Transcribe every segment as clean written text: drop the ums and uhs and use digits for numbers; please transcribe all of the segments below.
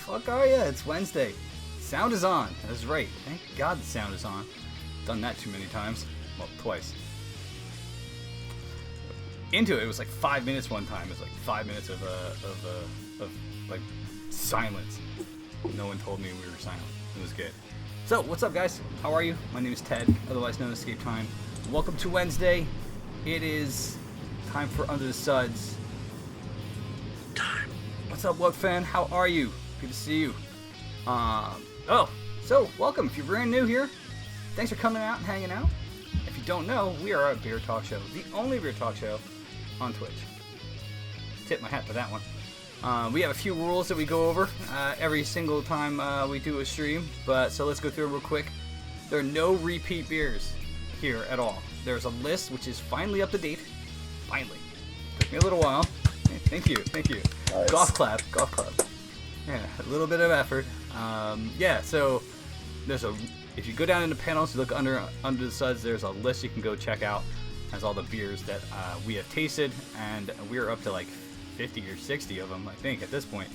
fuck are ya? It's Wednesday. Sound is on. That's right. Thank God the sound is on. Done that too many times. Well, twice. Into it was like 5 minutes one time. It was like 5 minutes of like silence. No one told me we were silent. It was good. So, what's up, guys? How are you? My name is Ted, otherwise known as Escape Time. Welcome to Wednesday. It is time for Under the Suds. Time. What's up, What Fan? How are you? Good to see you. So welcome. If you're brand new here, thanks for coming out and hanging out. If you don't know, we are a beer talk show, the only beer talk show on Twitch. Tip my hat for that one. We have a few rules that we go over every single time we do a stream, so let's go through it real quick. There are no repeat beers here at all. There's a list which is finally up to date. Finally. Took me a little while. Thank you. Nice. Golf clap. Yeah, a little bit of effort. So if you go down into panels, you look under the Suds, there's a list you can go check out. It has all the beers that we have tasted, and we're up to like 50 or 60 of them, I think, at this point.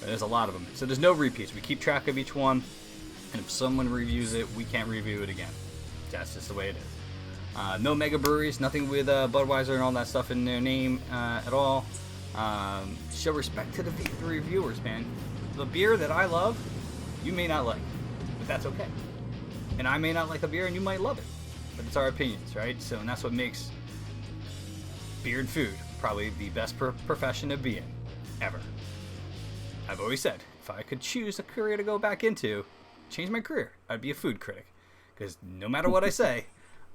But there's a lot of them. So there's no repeats. We keep track of each one, and if someone reviews it, we can't review it again. That's just the way it is. No mega breweries, nothing with Budweiser and all that stuff in their name at all. Show respect to the reviewers, man. The beer that I love, you may not like, but that's okay. And I may not like the beer, and you might love it. But it's our opinions, right? So, and that's what makes beer and food probably the best profession to be in, ever. I've always said, if I could choose a career to go back into, change my career, I'd be a food critic. Because no matter what I say,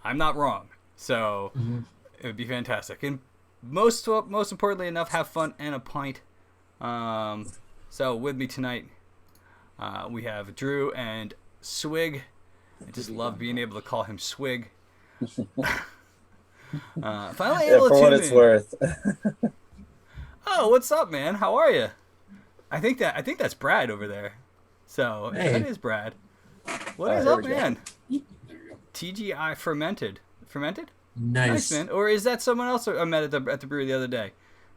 I'm not wrong. So, It would be fantastic. And most importantly enough, have fun and a pint. So with me tonight, we have Drew and Swig. I just love being able to call him Swig. Finally able to for what it's worth. Oh, what's up, man? How are you? I think that's Brad over there. So hey. That is Brad. What is up, man? TGI fermented. Nice, man. Or is that someone else I met at the brewery the other day?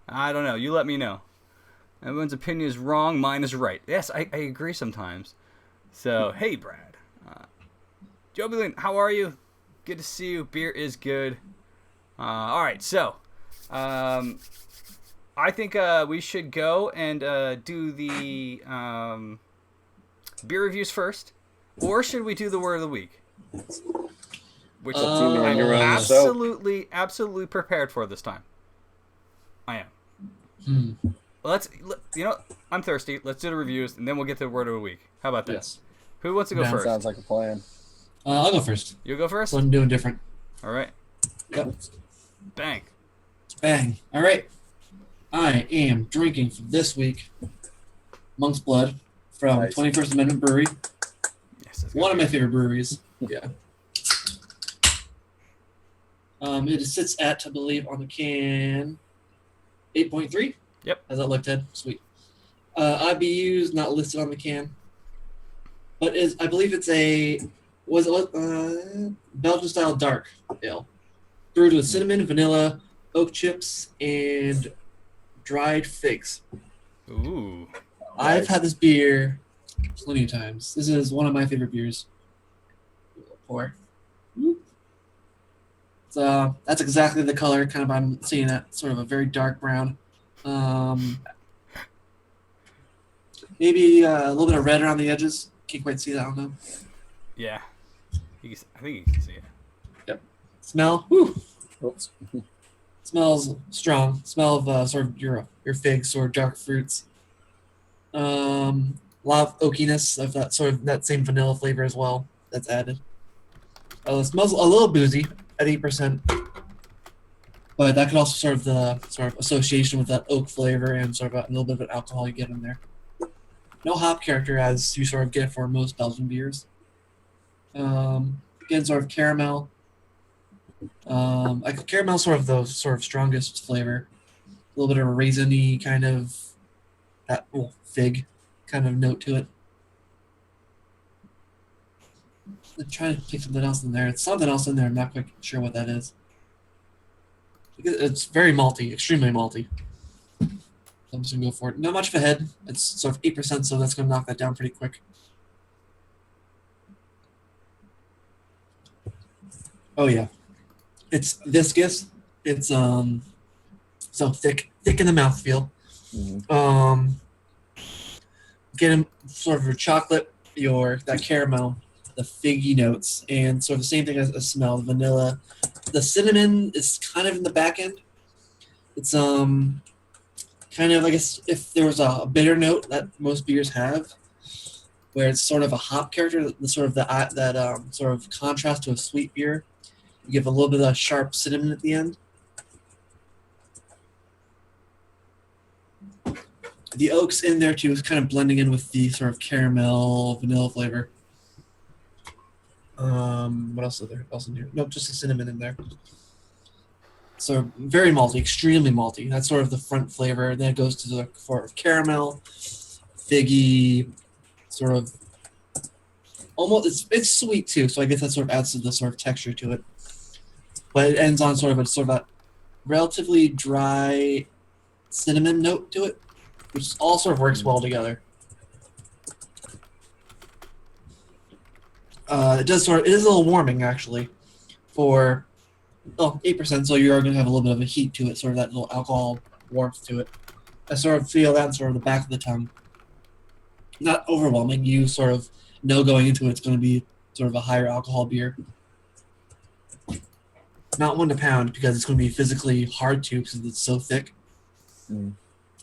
I don't know. You let me know. Everyone's opinion is wrong. Mine is right. Yes, I agree sometimes. So, hey, Brad. Joe Berlin, how are you? Good to see you. Beer is good. All right, so I think we should go and do the beer reviews first. Or should we do the word of the week? Which I'm absolutely prepared for this time. I am. I'm thirsty. Let's do the reviews, and then we'll get to the word of the week. How about that? Yes. Who wants to go first? Sounds like a plan. I'll go first. You go first? So I'm doing different. All right. Yep. Bang. All right. I am drinking for this week Monk's Blood from 21st Amendment Brewery. Yes, one of my favorite breweries. Yeah. It sits at, I believe, on the can, 8.3. Yep. How's that look, Ted? Sweet. IBU's not listed on the can, but I believe it's Belgian-style dark ale, brewed with cinnamon, vanilla, oak chips, and dried figs. Ooh. I've had this beer plenty of times. This is one of my favorite beers. Pour. That's exactly the color. Kind of, I'm seeing that sort of a very dark brown. Maybe a little bit of red around the edges. Can't quite see that. I don't know. Yeah, I think you can see it. Yep. Smell. Whew. Oops. Smells strong. Smell of sort of your figs or dark fruits. A lot of oakiness of that same vanilla flavor as well. That's added. It smells a little boozy at 8%, but that could also sort of association with that oak flavor and sort of a little bit of an alcohol you get in there. No hop character as you sort of get for most Belgian beers. Again, sort of caramel. Caramel, sort of the strongest flavor. A little bit of a raisiny kind of that fig kind of note to it. I'm trying to pick something else in there. It's something else in there. I'm not quite sure what that is. It's very malty, extremely malty. I'm just gonna go for it. Not much of a head. It's sort of 8%, so that's gonna knock that down pretty quick. Oh yeah, it's viscous. It's so thick in the mouthfeel. Getting sort of your chocolate, that caramel, the figgy notes, and sort of the same thing as a smell, vanilla. The cinnamon is kind of in the back end. It's kind of, I guess, if there was a bitter note that most beers have, where it's sort of a hop character, the sort of that sort of contrast to a sweet beer. You give a little bit of sharp cinnamon at the end. The oak's in there too, is kind of blending in with the sort of caramel vanilla flavor. What else is there? Else in here? Nope, just the cinnamon in there. So very malty, extremely malty. That's sort of the front flavor. Then it goes to the sort of caramel, figgy, sort of almost. It's sweet too, so I guess that sort of adds to the sort of texture to it. But it ends on sort of a relatively dry cinnamon note to it, which all sort of works well together. It is a little warming actually, for 8%. So you are going to have a little bit of a heat to it, sort of that little alcohol warmth to it. I sort of feel that in sort of the back of the tongue. Not overwhelming. You sort of know going into it, it's going to be sort of a higher alcohol beer. Not 1 to pound because it's going to be physically hard to because it's so thick.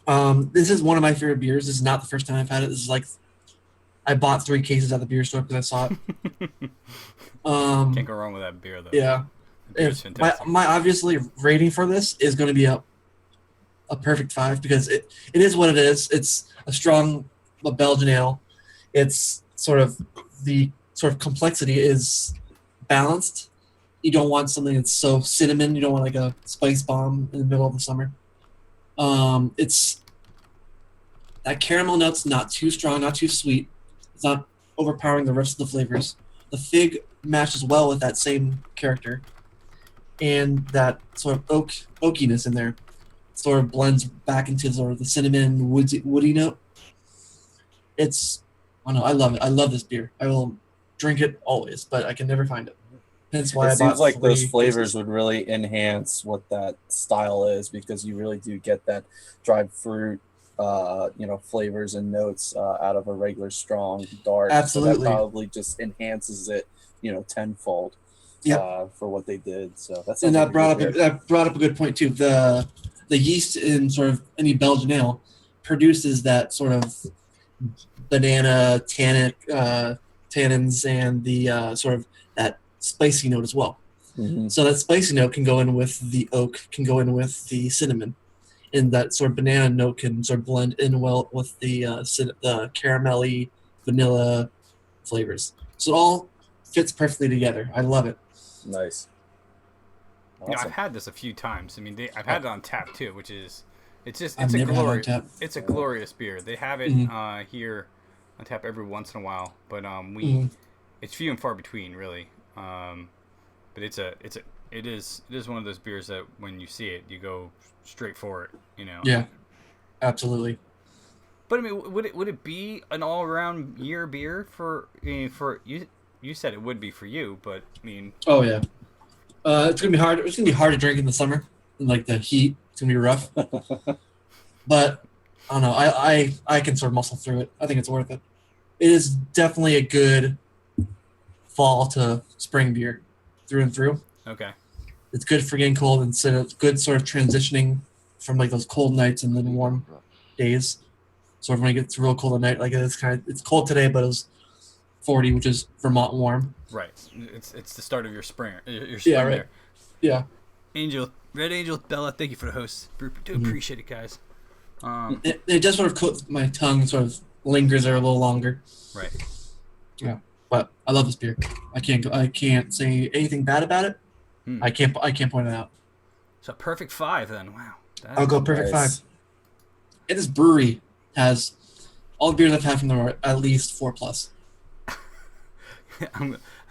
This is one of my favorite beers. This is not the first time I've had it. This is like I bought 3 cases at the beer store because I saw it. Can't go wrong with that beer though. Yeah. My obviously rating for this is going to be a perfect 5 because it is what it is. It's a strong Belgian ale. It's sort of the sort of complexity is balanced. You don't want something that's so cinnamon. You don't want like a spice bomb in the middle of the summer. It's that caramel note's not too strong, not too sweet. It's not overpowering the rest of the flavors. The fig matches well with that same character, and that sort of oakiness in there sort of blends back into sort of the cinnamon woody note. I don't know. I love it. I love this beer. I will drink it always, but I can never find it. That's why it seems like those flavors would really enhance what that style is because you really do get that dried fruit, flavors and notes out of a regular strong dark. Absolutely. So that probably just enhances it, tenfold. For what they did. So that's that brought up a good point too. The yeast in sort of any Belgian ale produces that sort of banana tannins and the sort of that spicy note as well. Mm-hmm. So that spicy note can go in with the oak, can go in with the cinnamon, and that sort of banana note can sort of blend in well with the caramelly vanilla flavors. So it all fits perfectly together. I love it. Nice. Awesome. I've had this a few times. I mean, I've had it on tap too, which is it's a glorious beer. They have it here on tap every once in a while, but it's few and far between, really. But it is one of those beers that when you see it, you go straight for it. Yeah, absolutely. But I mean, would it be an all around year beer for you? You said it would be for you, but I mean. Oh yeah, it's gonna be hard. It's gonna be hard to drink in the summer, in like the heat. It's gonna be rough. But I don't know. I can sort of muscle through it. I think it's worth it. It is definitely a good fall to spring beer, through and through. Okay. It's good for getting cold and good sort of transitioning from like those cold nights and then warm days. So when it gets real cold at night, like it's cold today, but it was 40, which is Vermont warm. Right. It's the start of your spring. Your spring right. there. Yeah. Red Angel, Bella, thank you for the host. Do appreciate it, guys. It does sort of coat my tongue, sort of lingers there a little longer. Right. Yeah. But I love this beer. I can't say anything bad about it. I can't point it out. So perfect 5 then. Wow. I'll go perfect 5. And this brewery has all the beers I've had from them are at least 4+.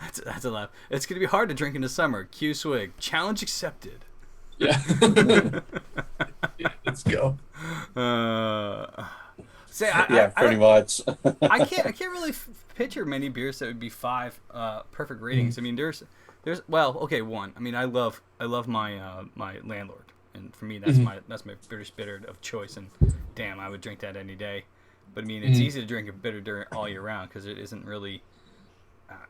That's a laugh. It's gonna be hard to drink in the summer. Q swig. Challenge accepted. Yeah. Let's go. Say, Pretty much. I can't really picture many beers that would be 5 perfect ratings. I mean, there's one. I mean, I love my my landlord, and for me that's my British bitter of choice, and damn, I would drink that any day. But I mean, it's easy to drink a bitter during all year round because it isn't really.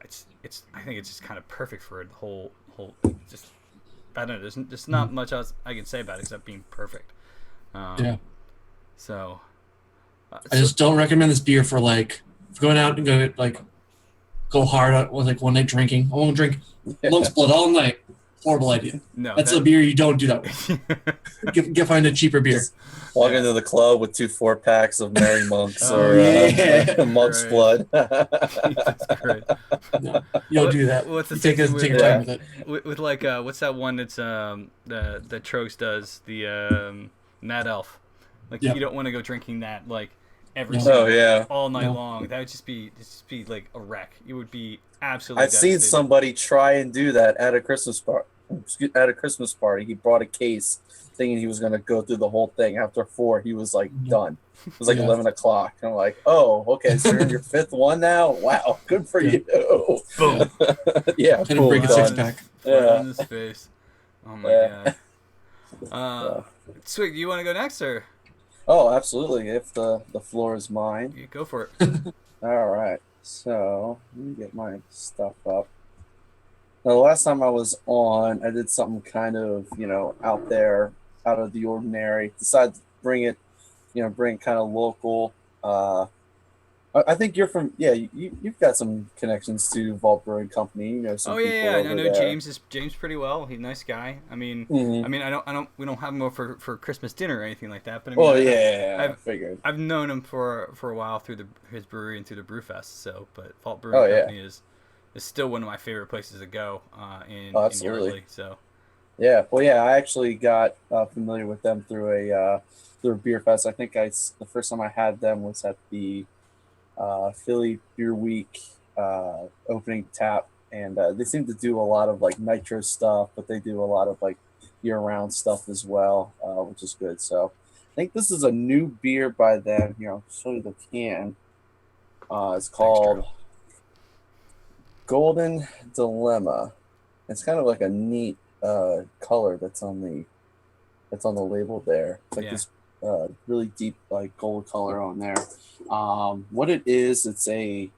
It's I think it's just kind of perfect for the whole just. I don't know. There's just not much else I can say about it except being perfect. So. I just don't recommend this beer for going out and go hard on one night drinking. I won't drink Monk's Blood all night. Horrible idea. No, that's a beer you don't do that with. Find a cheaper beer. Walk into the club with 2 4-packs of Merry Monks Monk's Blood. That's great. No, you don't do that. What's the take your time with it. With what's that one that's the Trogs does, the Mad Elf? You don't want to go drinking that every all night long. That would just be like a wreck. You would be absolutely. I've seen somebody try and do that at a Christmas party. He brought a case thinking he was going to go through the whole thing. After 4, he was done. It was 11 o'clock. And I'm like, oh, okay, so you're in your 5th one now? Wow, good for you. Boom. Yeah, cool. Break a 6-pack. In his face. Oh my god. Swig, do you want to go next, or? Oh, absolutely. If the floor is mine. Yeah, go for it. All right. So let me get my stuff up. Now, the last time I was on, I did something kind of, out there, out of the ordinary. Decided to bring it kind of local. I think you're from, you've got some connections to Vault Brewing Company. Some people over I know there. James pretty well. He's a nice guy. I mean, we don't have him over for Christmas dinner or anything like that. But I figured. I've known him for a while through his brewery and through the Brewfest. But Vault Brewing Company is still one of my favorite places to go in Yardley. So. Yeah, I actually got familiar with them through a beer fest. I think the first time I had them was at the Philly Beer Week opening tap, and they seem to do a lot of nitro stuff, but they do a lot of year-round stuff as well, which is good. So I think this is a new beer by them. Here, I'll show you the can. It's called Golden Dilemma. It's kind of like a neat color that's on the label there. It's this really deep gold color on there. What it is, it's a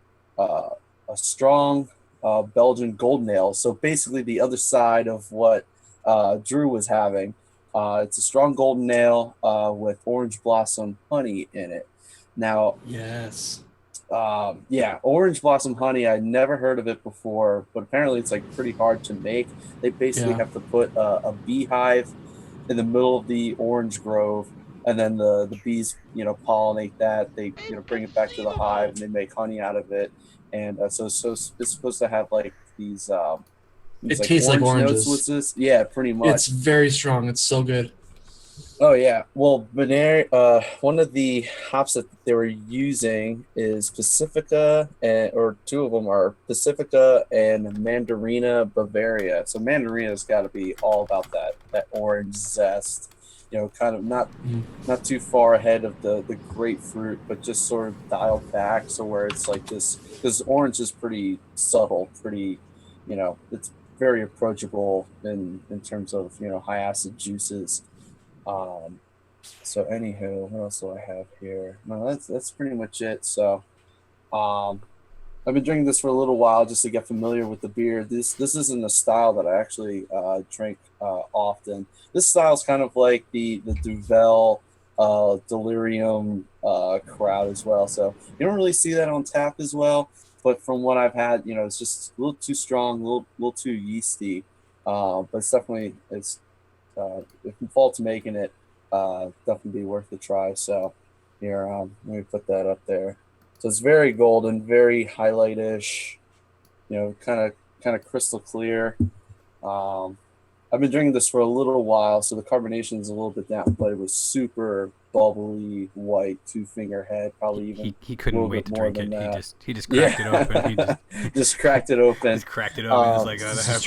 strong Belgian golden ale. So basically the other side of what Drew was having. It's a strong golden ale with orange blossom honey in it. Now, yes. Orange blossom honey. I'd never heard of it before, but apparently it's pretty hard to make. They basically have to put a beehive in the middle of the orange grove, and then the bees, pollinate that. They, bring it back to the hive, and they make honey out of it. And so it's supposed to have these. It tastes like oranges. Notes with this. Yeah, pretty much. It's very strong. It's so good. Oh yeah. Well, one of the hops that they were using is Pacifica, or 2 of them are Pacifica and Mandarina Bavaria. So Mandarina's got to be all about that orange zest. Kind of not too far ahead of the grapefruit, but just sort of dialed back. So where it's this, because orange is pretty subtle, pretty, it's very approachable in terms of, high acid juices. So anywho, what else do I have here? No, that's pretty much it. So, I've been drinking this for a little while just to get familiar with the beer. This isn't a style that I actually drink often. This style is kind of like the Duvel Delirium crowd as well. So you don't really see that on tap as well. But from what I've had, it's just a little too strong, a little too yeasty. But it's definitely if you fall to making it, definitely be worth a try. So here, let me put that up there. So it's very golden, very highlight-ish, kind of crystal clear. I've been drinking this for a little while, so the carbonation is a little bit down, but it was super bubbly, white, 2-finger head, probably even he couldn't wait to drink it. That. He just cracked it open. He just cracked it open. Just cracked it open. It's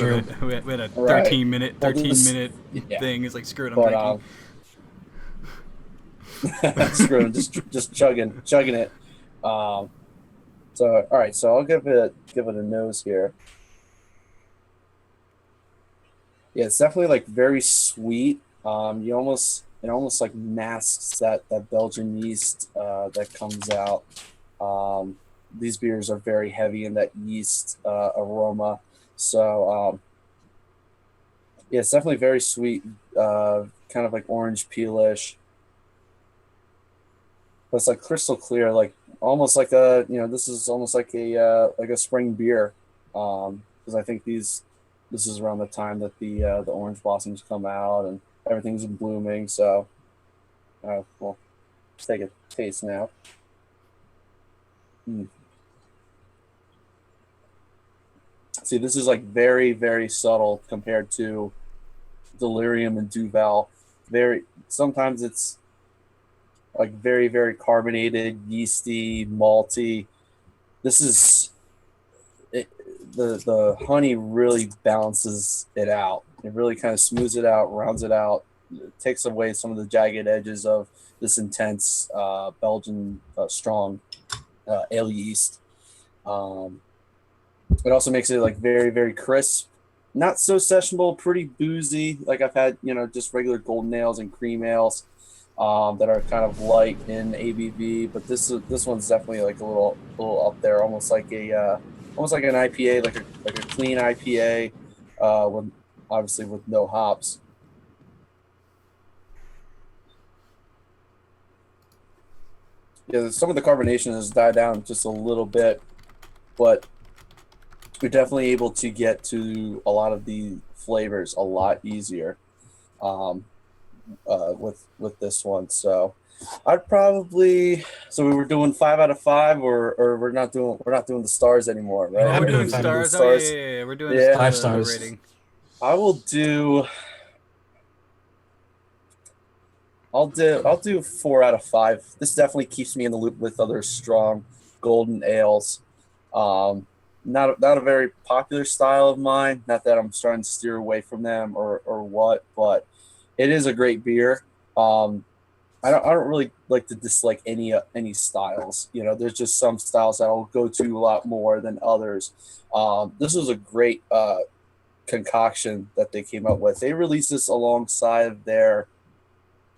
we had a 13 minute thing. It's screw it, I'm drinking. Screw 'em, just chugging it. So all right, so I'll give it a nose here. Yeah, it's definitely like very sweet. It almost like masks that Belgian yeast that comes out. These beers are very heavy in that yeast aroma. So yeah, it's definitely very sweet, kind of like orange peelish. But it's like crystal clear, like almost like this is almost like a spring beer. Because I think this is around the time that the orange blossoms come out and everything's blooming. So, well, let's take a taste now. Mm. See, this is like very, very subtle compared to Delirium and Duvel. Sometimes it's like very, very carbonated, yeasty, malty. This is the honey really balances it out. It really kind of smooths it out, rounds it out, it takes away some of the jagged edges of this intense Belgian strong ale yeast. It also makes it like very, very crisp, not so sessionable, pretty boozy. Like I've had, just regular golden ales and cream ales that are kind of light in ABV, but this one's definitely like a little up there, almost like an IPA, like a clean IPA, with obviously with no hops. Yeah, some of the carbonation has died down just a little bit, but we're definitely able to get to a lot of the flavors a lot easier with this one. So I'd probably we were doing 5 out of 5, or we're not doing the stars anymore, right? Oh, we're doing stars. Oh, yeah. We're doing 5 the stars. rating. I'll do 4 out of 5. This definitely keeps me in the loop with other strong golden ales. Not a very popular style of mine. Not that I'm starting to steer away from them or what, but it is a great beer. I don't really like to dislike any styles. There's just some styles that I'll go to a lot more than others. This was a great concoction that they came up with. They released this alongside their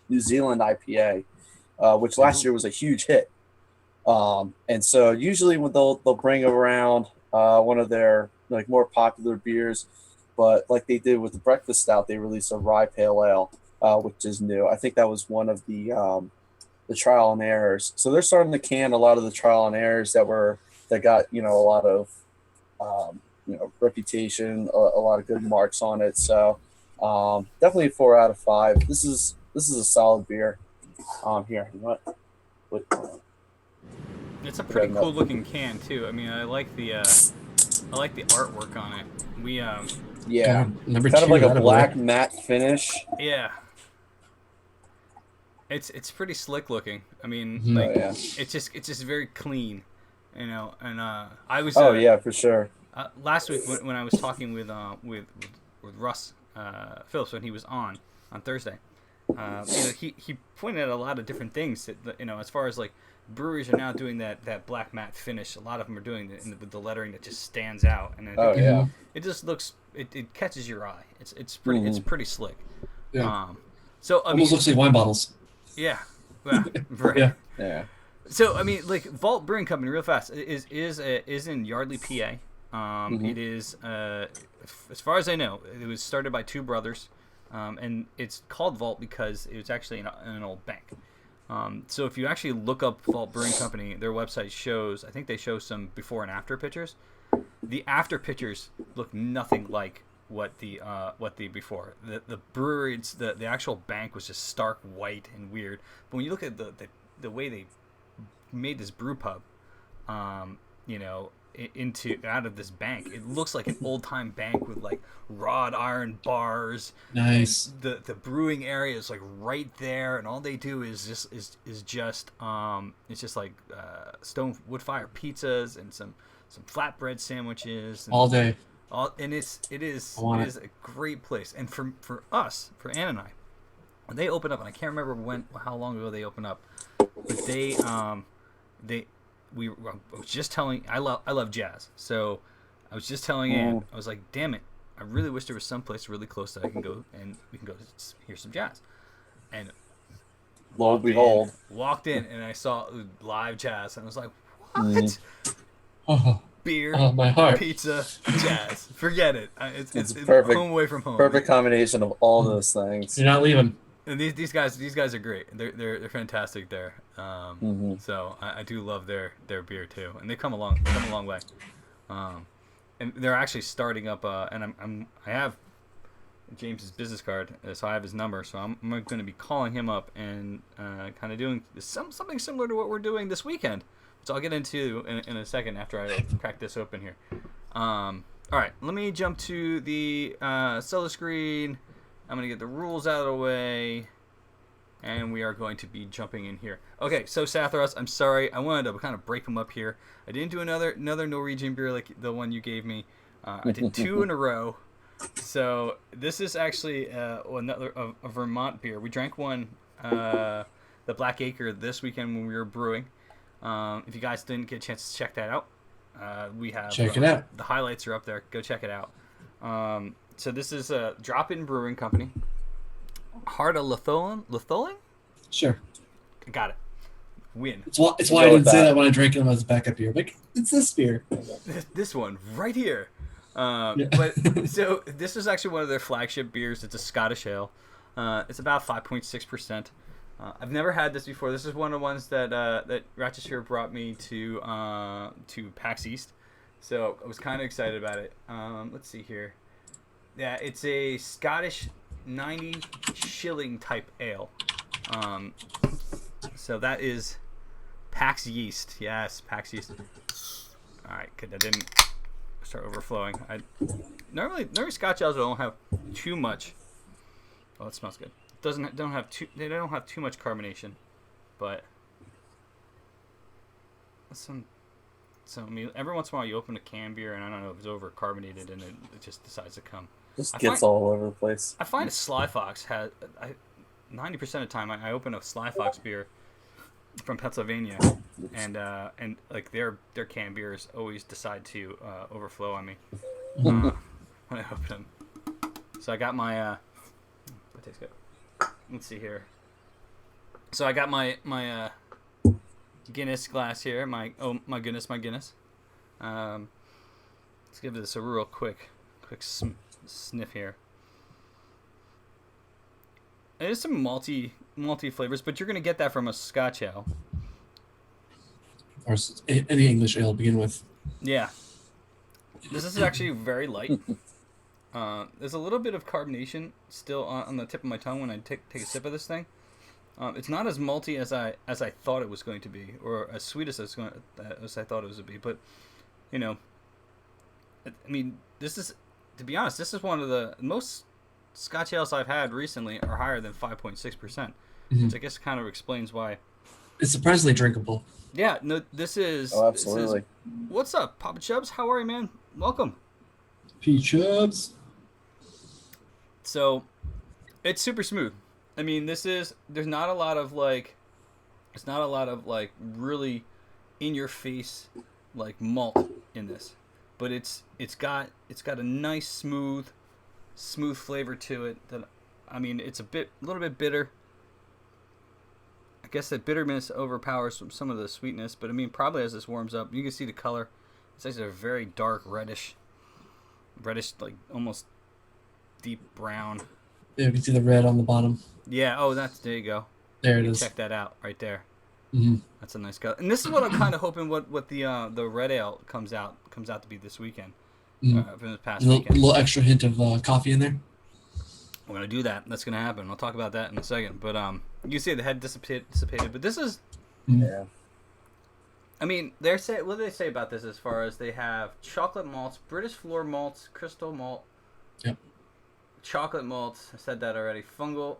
New Zealand IPA, which last year was a huge hit. And so usually when they'll bring around one of their like more popular beers, but like they did with the breakfast stout, they released a rye pale ale, which is new. I think that was one of the trial and errors. So they're starting to can a lot of the trial and errors that got a lot of reputation, a lot of good marks on it. So definitely 4 out of 5. This is a solid beer. Here, you know what? It's a pretty cool looking can too. I mean, I like the artwork on it. Yeah, number kind 2, of like a black matte finish. Yeah. It's pretty slick looking. I mean, it's just very clean, and I was. Oh yeah, for sure. Last week when I was talking with Russ Phillips when he was on Thursday, he pointed out a lot of different things that as far as like breweries are now doing that black matte finish. A lot of them are doing it with the lettering that just stands out, and I think it just looks it catches your eye. It's pretty it's pretty slick. Yeah. So I mean, almost looks like wine bottles. Yeah. Well, right. Yeah. Yeah. So I mean, like Vault Brewing Company, real fast, is in Yardley, PA. It is, as far as I know, it was started by 2 brothers, and it's called Vault because it was actually in an old bank. So if you actually look up Vault Brewing Company, their website shows, I think they show some before and after pictures. The after pictures look nothing like what the before. The brewery, the actual bank was just stark white and weird. But when you look at the way they made this brew pub, out of this bank, it looks like an old time bank with like wrought iron bars. Nice. The brewing area is like right there, and all they do is just like stone wood fire pizzas and some flatbread sandwiches and all day. it is a great place. And for us, for Ann and I, They opened up, and I can't remember how long ago they opened up, but I was just telling, I love jazz, so I was just telling Ann, I was like, damn it, I really wish there was some place really close that I can go and we can go hear some jazz. And lo and behold, walked in and I saw live jazz, and I was like, what? Oh, Beer, my heart. pizza, jazz. Forget it. It's perfect. home away from home. Perfect combination of all those things. You're not leaving. And these guys are great. They're fantastic there. So I do love their beer too, and they come a long way. And they're actually starting up. And I have James's business card, so I have his number. So I'm going to be calling him up and kind of doing something similar to what we're doing this weekend, which I'll get into in a second after I crack this open here. All right, let me jump to the cellar screen. I'm going to get the rules out of the way, and we are going to be jumping in here. Okay, so Sathros, I'm sorry. I wanted to kind of break them up here. I didn't do another Norwegian beer like the one you gave me. I did 2 in a row. So this is actually another a Vermont beer. We drank one, the Black Acre, this weekend when we were brewing. If you guys didn't get a chance to check that out, we have Check it out. The highlights are up there. Go check it out. So this is a Drop-In Brewing Company. Heart of Litholing? Sure. Got it. Win. It's why I didn't say that when I drank them as a backup beer. Like, it's this beer. This one right here. Yeah. But so this is actually one of their flagship beers. It's a Scottish ale. It's about 5.6%. I've never had this before. This is one of the ones that Rochester brought me to PAX East. So I was kind of excited about it. Let's see here. Yeah, it's a Scottish 90 shilling type ale. So that is PAX Yeast. Yes, PAX Yeast. All right, good. That didn't start overflowing. Normally Scotch ales don't have too much. Oh, it smells good. They don't have too much carbonation, but so I mean, every once in a while you open a can beer and I don't know if it's over carbonated and it just decides to come. Just gets all over the place. I find a Sly Fox 90% of the time I open a Sly Fox beer from Pennsylvania, and like their canned beers always decide to overflow on me when I open them. So I got my that tastes good. Let's see here. So I got my Guinness glass here. My Guinness. Let's give this a real quick sniff here. There's some malty flavors, but you're gonna get that from a Scotch ale Or any English ale to begin with. Yeah. This is actually very light. There's a little bit of carbonation still on the tip of my tongue when I take a sip of this thing. It's not as malty as I thought it was going to be, or as sweet as I thought it was to be. But you know, I mean, to be honest, this is one of the most Scotch ales I've had recently are higher than 5.6%, which I guess kind of explains why. It's surprisingly drinkable. Yeah, no, this is. Oh, absolutely. What's up, Papa Chubbs? How are you, man? Welcome. P Chubbs. So, it's super smooth. I mean, there's not a lot of really in your face like malt in this, but it's got a nice smooth flavor to it. That, I mean, it's a little bit bitter. I guess that bitterness overpowers some of the sweetness, but I mean, probably as this warms up, you can see the color. It's actually a very dark reddish, like almost deep brown. Yeah, you can see the red on the bottom. Yeah. Oh, there you go. There it is. Check that out right there. Mm-hmm. That's a nice color. And this is what I'm kind of hoping what the red ale comes out to be this weekend. From this past weekend. A little extra hint of coffee in there. We're gonna do that. That's gonna happen. I'll talk about that in a second. But you see the head dissipated. But this is. Yeah. I mean, what do they say about this as far as they have chocolate malts, British floor malts, crystal malt. Yep. Chocolate malts. I said that already. Fungal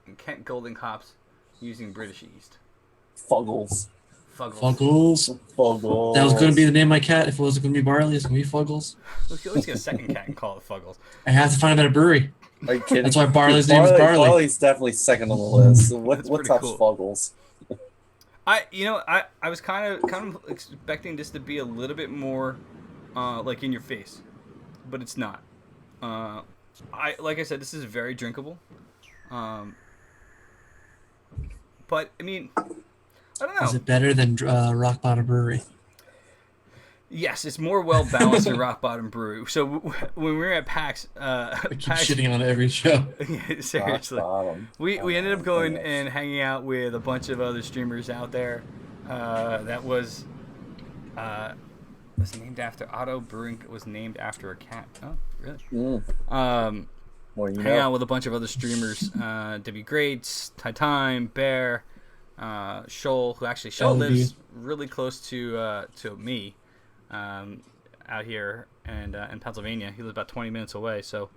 and Kent Golding hops using British yeast. Fuggles. Fuggles. That was going to be the name of my cat. If it wasn't going to be Barley, it's going to be Fuggles. Let's get a second cat and call it Fuggles. I have to find a better brewery. Are you kidding? That's why barley's name is barley. Barley's definitely second on the list. So That's what pretty tops cool. Fuggles? I was kind of expecting this to be a little bit more like in your face, but it's not. Like I said, this is very drinkable. But I mean, I don't know. Is it better than Rock Bottom Brewery? Yes, it's more well balanced than Rock Bottom Brew. So when we were at PAX, I keep shitting on every show. Seriously, we ended up going and hanging out with a bunch of other streamers out there. That was named after Otto Brewing. Was named after a cat. Oh, really? Hang out with a bunch of other streamers. W Greats, Time, Bear, Shoal, who actually lives really close to me. Out here and in Pennsylvania, he lives about 20 minutes away. So,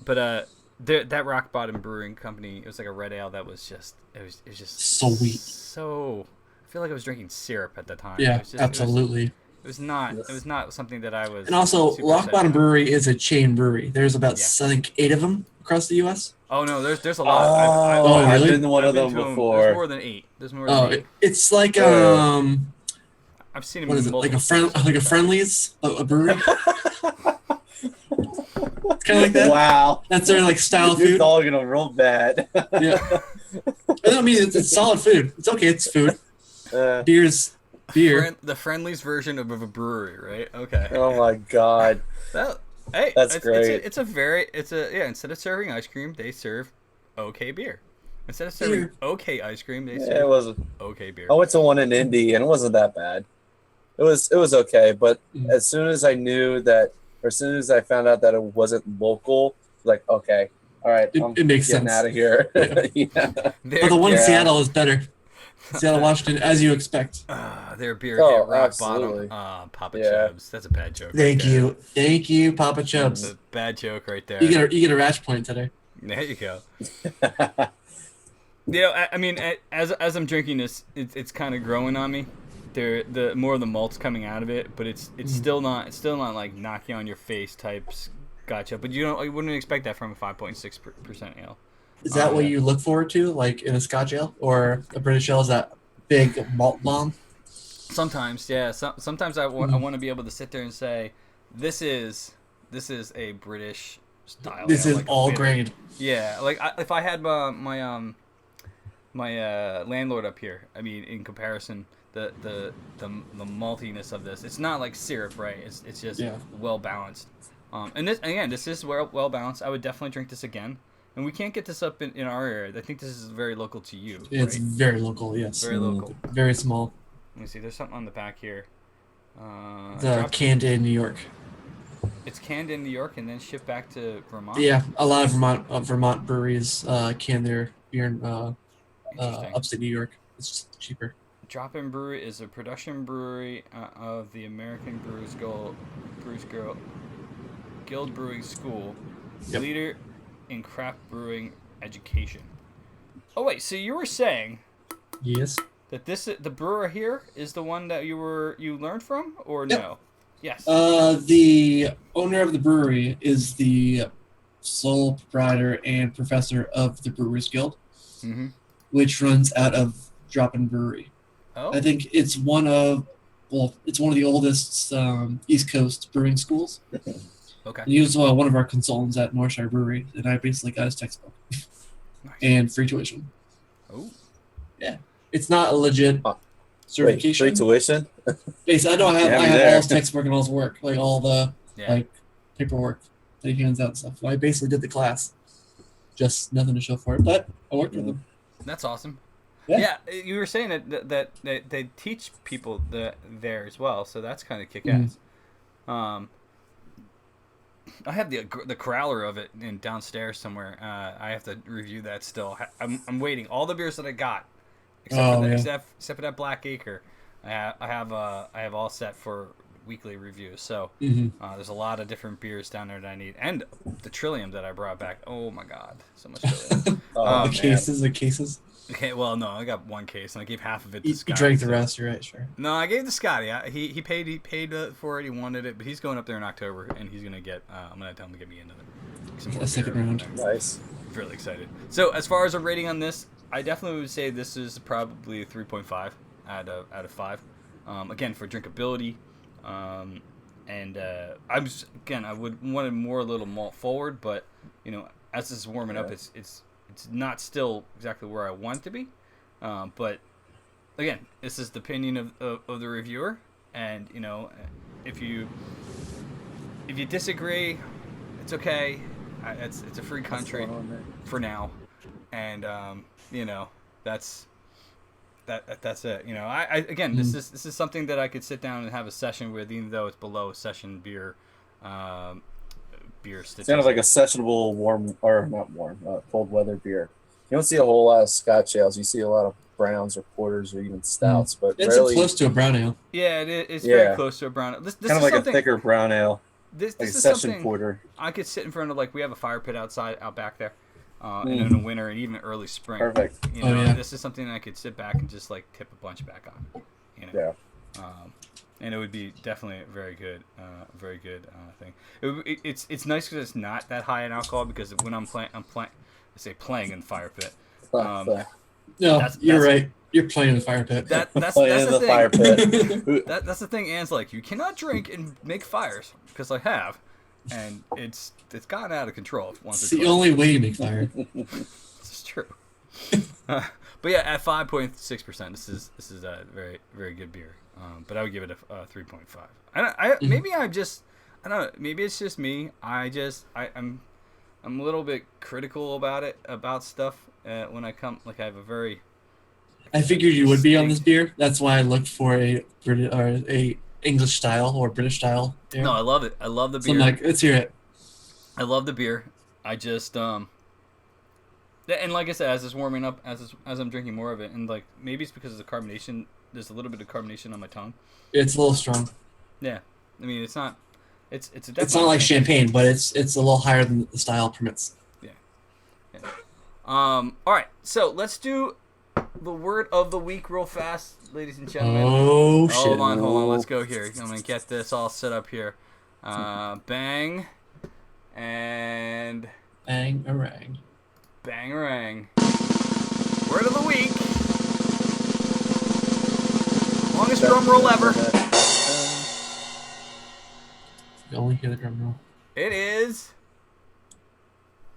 but that Rock Bottom Brewing Company, it was like a red ale that was just it was just so sweet. So I feel like I was drinking syrup at the time. Yeah, absolutely. It was not something that I was. And also, Rock Bottom Brewery is a chain brewery. There's about I think 8 of them across the U.S. Oh no, there's a lot. I've really? been to one of them before. There's more than 8. There's more than 8. It's like I've seen him. What is it? Like a Friendlies, a brewery. It's kind of like that. Wow, that's their like style You're food. dogging them real bad. Yeah, I mean it's solid food. It's okay. It's food. Beer's beer. The Friendlies version of a brewery, right? Okay. Oh my god. That's great. Instead of serving ice cream, they serve okay beer. Instead of serving okay ice cream, they serve it wasn't okay beer. I went to one in Indy and it wasn't that bad. It was okay, but as soon as I found out that it wasn't local, like okay, all right, it makes getting sense. out of here. Yeah. But the one in Seattle is better. Seattle, Washington, as you expect. Their beer hit rock absolutely. bottom. Papa Chubbs. That's a bad joke. Thank you, Papa Chubbs. That's a bad joke right there. You get a rash point today. There you go. I mean, as I'm drinking this, it's kind of growing on me. The more of the malt's coming out of it, but it's still not like knocking on your face types. Gotcha. But you wouldn't expect that from a 5.6% ale. Is that what you look forward to, like in a Scotch ale or a British ale? Is that big malt bomb? Sometimes, yeah. Sometimes I want to be able to sit there and say, this is a British style. This is like all grain. Yeah, like if I had my landlord up here, I mean, in comparison, the maltiness of this, it's not like syrup, right? It's just well balanced. And this is well balanced. I would definitely drink this again. And we can't get this up in our area. I think this is very local to you. It's right? very local, yes. Very local. Very small. Let me see. There's something on the back here. Canned in New York. It's canned in New York and then shipped back to Vermont? Yeah, a lot of Vermont breweries can their beer in upstate New York. It's just cheaper. Drop-In Brewery is a production brewery of the American Brewers Guild Brewing School. Yep. Leader in craft brewing education. Oh wait, so you were saying yes that the brewer here is the one that you learned from, or no? Yes. The owner of the brewery is the sole proprietor and professor of the Brewers Guild, which runs out of Drop-In Brewery. Oh. I think it's one of the oldest East Coast brewing schools. Okay. He was one of our consultants at Northshire Brewery, and I basically got his textbook and free tuition. Oh. Yeah, it's not a legit certification. Wait, free tuition? Basically, I have all his textbook and all his work, like all the paperwork that he hands out and stuff. I basically did the class, just nothing to show for it, but I worked with him. That's awesome. Yeah, you were saying that they teach people there as well, so that's kind of kick-ass. I have the crowler of it downstairs somewhere. I have to review that still. I'm waiting. All the beers that I got, except for that Black Acre, I have all set for weekly reviews. So there's a lot of different beers down there that I need, and the Trillium that I brought back. Oh my god, so much Trillium. The cases. Okay, well, no, I got one case, and I gave half of it to Scotty. You drank the rest, you're right, sure. No, I gave it to Scotty. He paid for it. He wanted it, but he's going up there in October, and he's gonna get. I'm gonna tell him to get me into it. some more A second beer. round. Nice. Really excited. So as far as a rating on this, I definitely would say this is probably a 3.5 out of 5. Again, for drinkability, and I would want more a little malt forward, but as this is warming up, it's not still exactly where I want it to be. But again, this is the opinion of the reviewer, and if you disagree, it's okay. It's a free country for now, and that's it. Again, this is something that I could sit down and have a session with, even though it's below a session beer. Beer It's kind of like a sessionable cold weather beer. You don't see a whole lot of Scotch ales. You see a lot of browns or porters or even stouts, but it's rarely, close to a brown ale. Yeah, it's very close to a brown ale. This kind of like a thicker brown ale. This like is a session something porter. I could sit in front of, we have a fire pit out back there, and in the winter and even early spring. Perfect. This is something that I could sit back and just tip a bunch back on. Yeah. And it would be definitely a very good thing. It's nice because it's not that high in alcohol, because when I'm playing in the fire pit. You're right. You're playing in the fire pit. That's the thing. fire pit. That's the thing. Anne's like, you cannot drink and make fires, because I have, and it's gotten out of control. It's the only way you make fire. This is true. But yeah, at 5.6%, this is a very, very good beer. But I would give it a 3.5. Maybe I don't know. Maybe it's just me. I'm a little bit critical about stuff when I come. I have a very. I figured you would be on this beer. That's why I looked for a English style or British style beer. No, I love it. I love the beer. So I'm like, let's hear it. I love the beer. I just and like I said, as it's warming up, as I'm drinking more of it, and maybe it's because of the carbonation. There's a little bit of carbonation on my tongue. It's a little strong. Yeah, I mean it's not. It's not like champagne, but it's a little higher than the style permits. Yeah. All right, so let's do the word of the week real fast, ladies and gentlemen. Oh shit! Hold on. Let's go here. I'm gonna get this all set up here. Bang and bangarang. Bangarang. Word of the week. Longest drum roll ever. You only hear the drum roll. It is.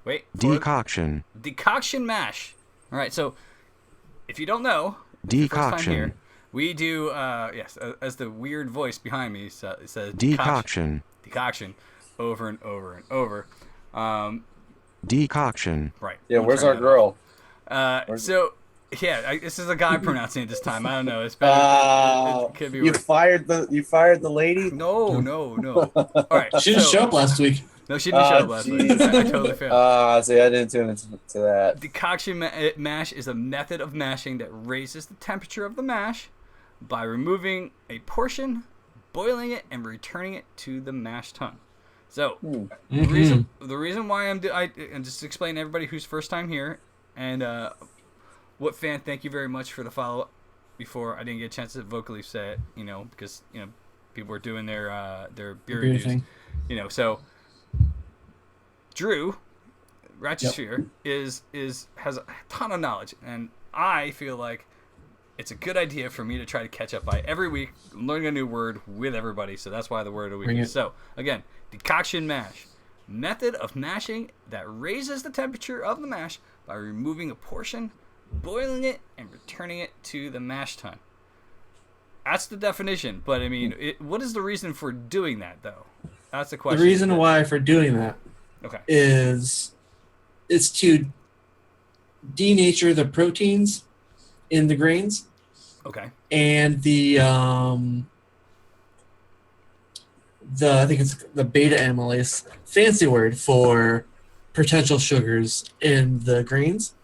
Wait. Decoction. Decoction mash. All right. So, if you don't know, Decoction. Here, we do. Yes, as the weird voice behind me says. Decoction. Decoction. Over and over and over. Decoction. Right. Yeah. Where's our girl? This is a guy pronouncing it this time. I don't know. It's better. It could be you fired the lady? No. All right. She didn't show up last week. No, she didn't show up last week. I totally failed. See, I didn't tune into that. Decoction mash is a method of mashing that raises the temperature of the mash by removing a portion, boiling it, and returning it to the mash tun. So, the reason why and just explain to everybody who's first time here, and what fan, thank you very much for the follow-up. Before I didn't get a chance to vocally say it, because people were doing their beer reviews, so Drew Ratchesphere has a ton of knowledge, and I feel like it's a good idea for me to try to catch up by every week learning a new word with everybody. So that's why the word of the week is. So again, decoction mash, method of mashing that raises the temperature of the mash by removing a portion, boiling it, and returning it to the mash tun. That's the definition, but I mean, what is the reason for doing that, though? That's the question. The reason why for doing that is to denature the proteins in the grains. Okay. And I think it's the beta amylase, fancy word for potential sugars in the grains.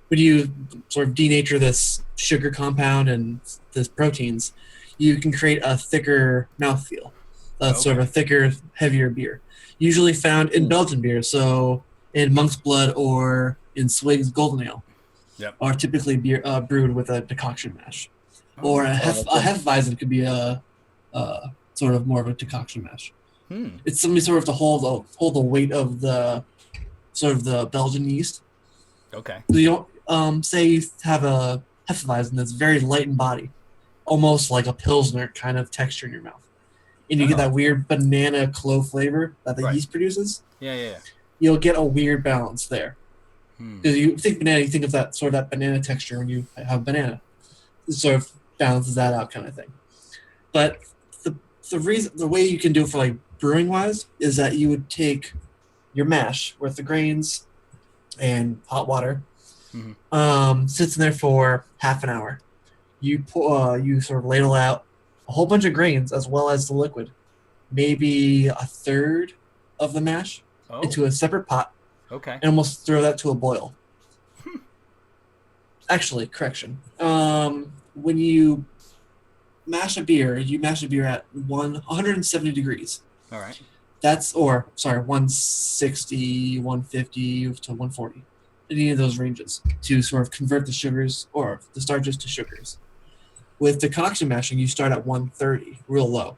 When you sort of denature this sugar compound and this proteins, you can create a thicker mouthfeel. Sort of a thicker, heavier beer. Usually found in Belgian beer, so in Monk's Blood or in Swig's Golden Ale. Yep. Are typically brewed with a decoction mash. Or a Hefeweizen could be a sort of more of a decoction mash. It's something sort of to hold the weight of the sort of the Belgian yeast. Okay. So you don't say you have a Hefeweizen that's very light in body, almost like a Pilsner kind of texture in your mouth. And you get that weird banana clove flavor that the yeast produces. Yeah. You'll get a weird balance there. Because you think banana, you think of that sort of that banana texture when you have banana. It sort of balances that out kind of thing. But the way you can do it for like brewing wise is that you would take your mash with the grains and hot water, sits in there for half an hour. You sort of ladle out a whole bunch of grains as well as the liquid, maybe a third of the mash into a separate pot. Okay. And almost throw that to a boil. Actually, correction. When you mash a beer at 170 degrees. All right. 160, 150 to 140. Any of those ranges to sort of convert the sugars or the starches to sugars. With decoction mashing, you start at 130, real low.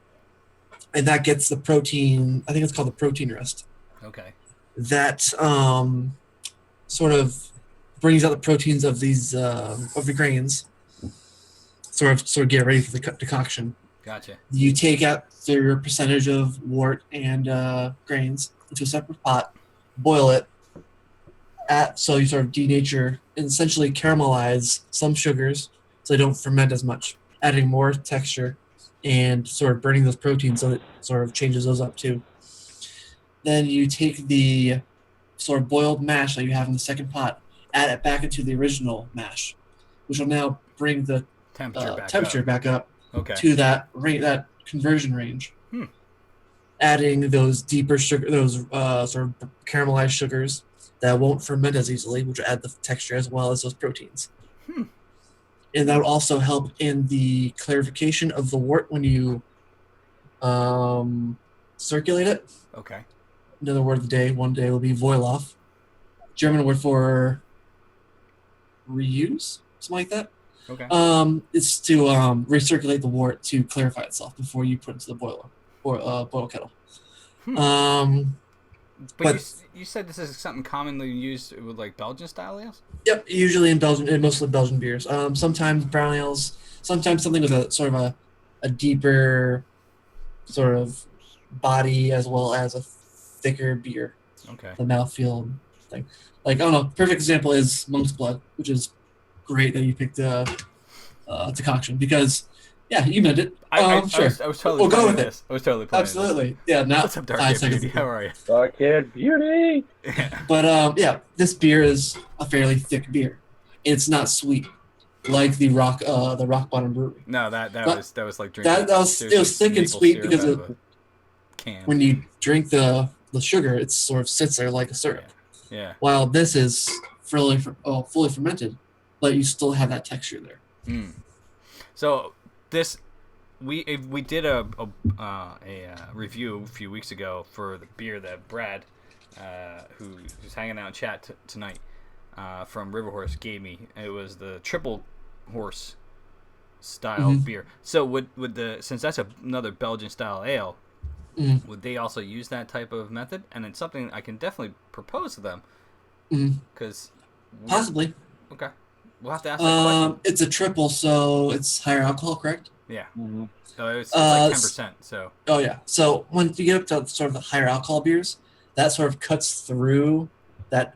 And that gets the protein, I think it's called the protein rest. Okay. That sort of brings out the proteins of these of the grains. Sort of get ready for the decoction. Gotcha. You take out your percentage of wort and grains into a separate pot, boil it. So you sort of denature and essentially caramelize some sugars so they don't ferment as much, adding more texture and sort of burning those proteins so it sort of changes those up too. Then you take the sort of boiled mash that you have in the second pot, add it back into the original mash, which will now bring the temperature back up to that conversion range. Adding those deeper sugar, those sort of caramelized sugars that won't ferment as easily, which will add the texture as well as those proteins. And that will also help in the clarification of the wort when you circulate it. Okay. Another word of the day, one day will be Voiloff. German word for reuse, something like that. Okay. It's to recirculate the wort to clarify itself before you put it into the boiler or boil kettle. But you said this is something commonly used with like Belgian style ales? Yep, usually in Belgian, and mostly Belgian beers. Sometimes brown ales, sometimes something with a sort of a deeper sort of body as well as a thicker beer. Okay. The mouthfeel thing. Like, I don't know, perfect example is Monk's Blood, which is great that you picked decoction because, yeah, you meant it. Sure. I was totally we'll go with this. it. I was totally playing Absolutely. This. Yeah, now What's up, Dark Beauty? How are you? Dark-haired beauty. But yeah, this beer is a fairly thick beer. It's not sweet like the Rock Bottom Brewery. No, that was like drinking. It was thick and sweet because when you drink the sugar, it sort of sits there like a syrup. Yeah. While this is fully fermented, but you still have that texture there. So this, we did a review a few weeks ago for the beer that Brad, who's hanging out in chat tonight, from River Horse gave me. It was the Triple Horse style beer. So would since that's another Belgian style ale, would they also use that type of method? And it's something I can definitely propose to them. Because possibly. Okay. We'll have to ask that question. It's a triple, so it's higher alcohol, correct? Yeah. So it's like 10%. So. Oh yeah. So when you get up to sort of the higher alcohol beers, that sort of cuts through that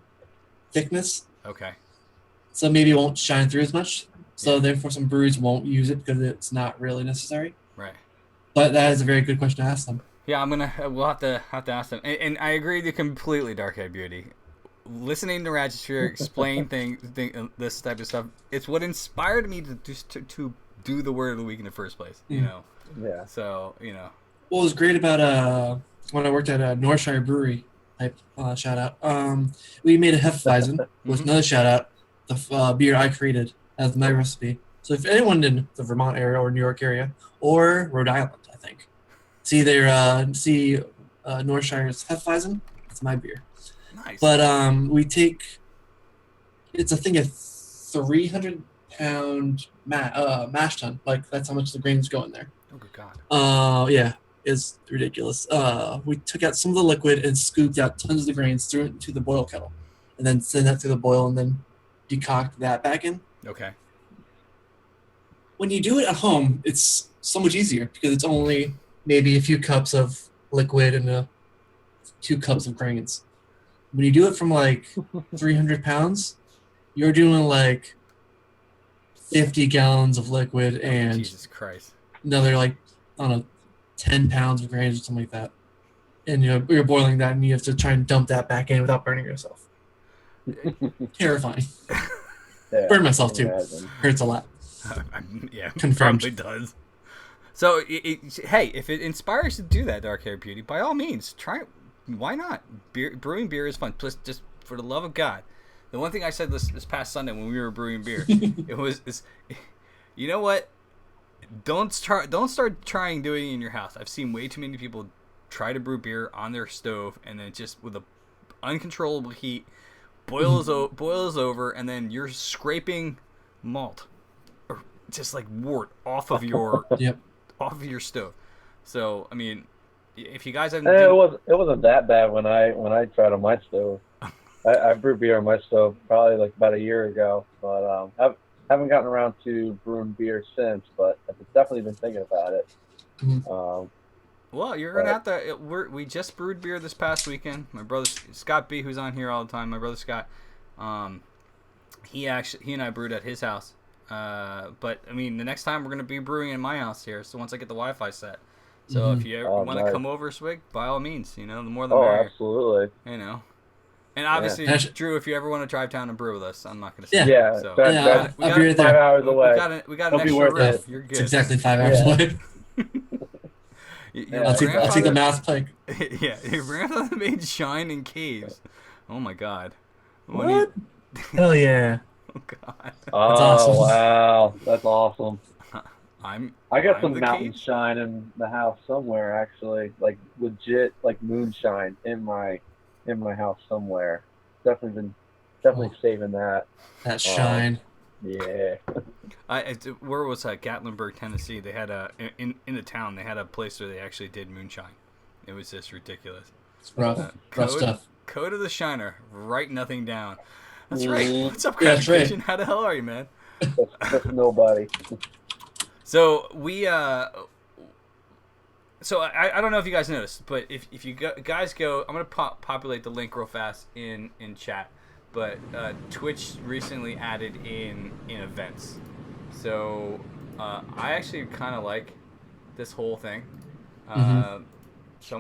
thickness. Okay. So maybe it won't shine through as much. So therefore, some breweries won't use it because it's not really necessary. Right. But that is a very good question to ask them. Yeah, we'll have to ask them. And I agree with you completely, Dark-Haired Beauty. Listening to Register explain this type of stuff, it's what inspired me to do the word of the week in the first place. You know. Yeah. So What was great about when I worked at Northshire Brewery, shout out. We made a Hefeweizen with another shout out. The beer I created as my recipe. So if anyone in the Vermont area or New York area or Rhode Island, I think, see Northshire's Hefeweizen, it's my beer. Nice. But we take, it's a thing of 300-pound mash tun. Like that's how much the grains go in there. Oh good God. Yeah, is ridiculous. We took out some of the liquid and scooped out tons of the grains, threw it into the boil kettle, and then send that to the boil, and then decoct that back in. Okay. When you do it at home, it's so much easier because it's only maybe a few cups of liquid and a 2 cups of grains. When you do it from like 300 pounds, you're doing like 50 gallons of liquid and Jesus Christ. another like, I don't know, 10 pounds of grains or something like that. And you're boiling that and you have to try and dump that back in without burning yourself. Terrifying. Yeah, Burn myself too. imagine. Hurts a lot. Yeah, Confirmed. probably does. So, hey, if it inspires you to do that, Dark Hair Beauty, by all means, try it. Why not? Brewing beer is fun. Plus, just for the love of God, the one thing I said this past Sunday when we were brewing beer, you know what? Don't start trying doing it in your house. I've seen way too many people try to brew beer on their stove and then just with a uncontrollable heat boils over, and then you're scraping malt or just like wort off of your off of your stove. So I mean, if you guys haven't, it wasn't that bad when I tried on my stove. I brewed beer on my stove probably like about a year ago, but haven't gotten around to brewing beer since. But I've definitely been thinking about it. Well, you're gonna have to. We just brewed beer this past weekend. My brother Scott B, who's on here all the time. My brother Scott, he and I brewed at his house. But I mean, the next time we're gonna be brewing in my house here. So once I get the Wi-Fi set. So if you ever want to come over, Swig, by all means, the more the merrier. Absolutely. And obviously, Drew, if you ever want to drive down and brew with us, I'm not going to say Yeah, so. I'll be right there. 5 hours away. We got an It'll be extra worth room. it. You're good. It's exactly 5 hours away. I'll take the math pike. Yeah, your grandfather made shine in caves. Oh my God. What? Hell yeah. Oh God. Oh, That's awesome. Wow. That's awesome. I got I'm some the mountain cave. shine in the house somewhere, actually. Like legit, like moonshine in my house somewhere. Definitely saving that. That shine. Yeah. Where was that? Gatlinburg, Tennessee. They had in the town. They had a place where they actually did moonshine. It was just ridiculous. It's rough. Rough stuff. Code of the Shiner. Write nothing down. That's right. What's up, Yeah, that's right. Christian? How the hell are you, man? That's nobody. So So I don't know if you guys noticed, but if you guys go, I'm gonna populate the link real fast in chat. But Twitch recently added in events, so I actually kind of like this whole thing. So I'm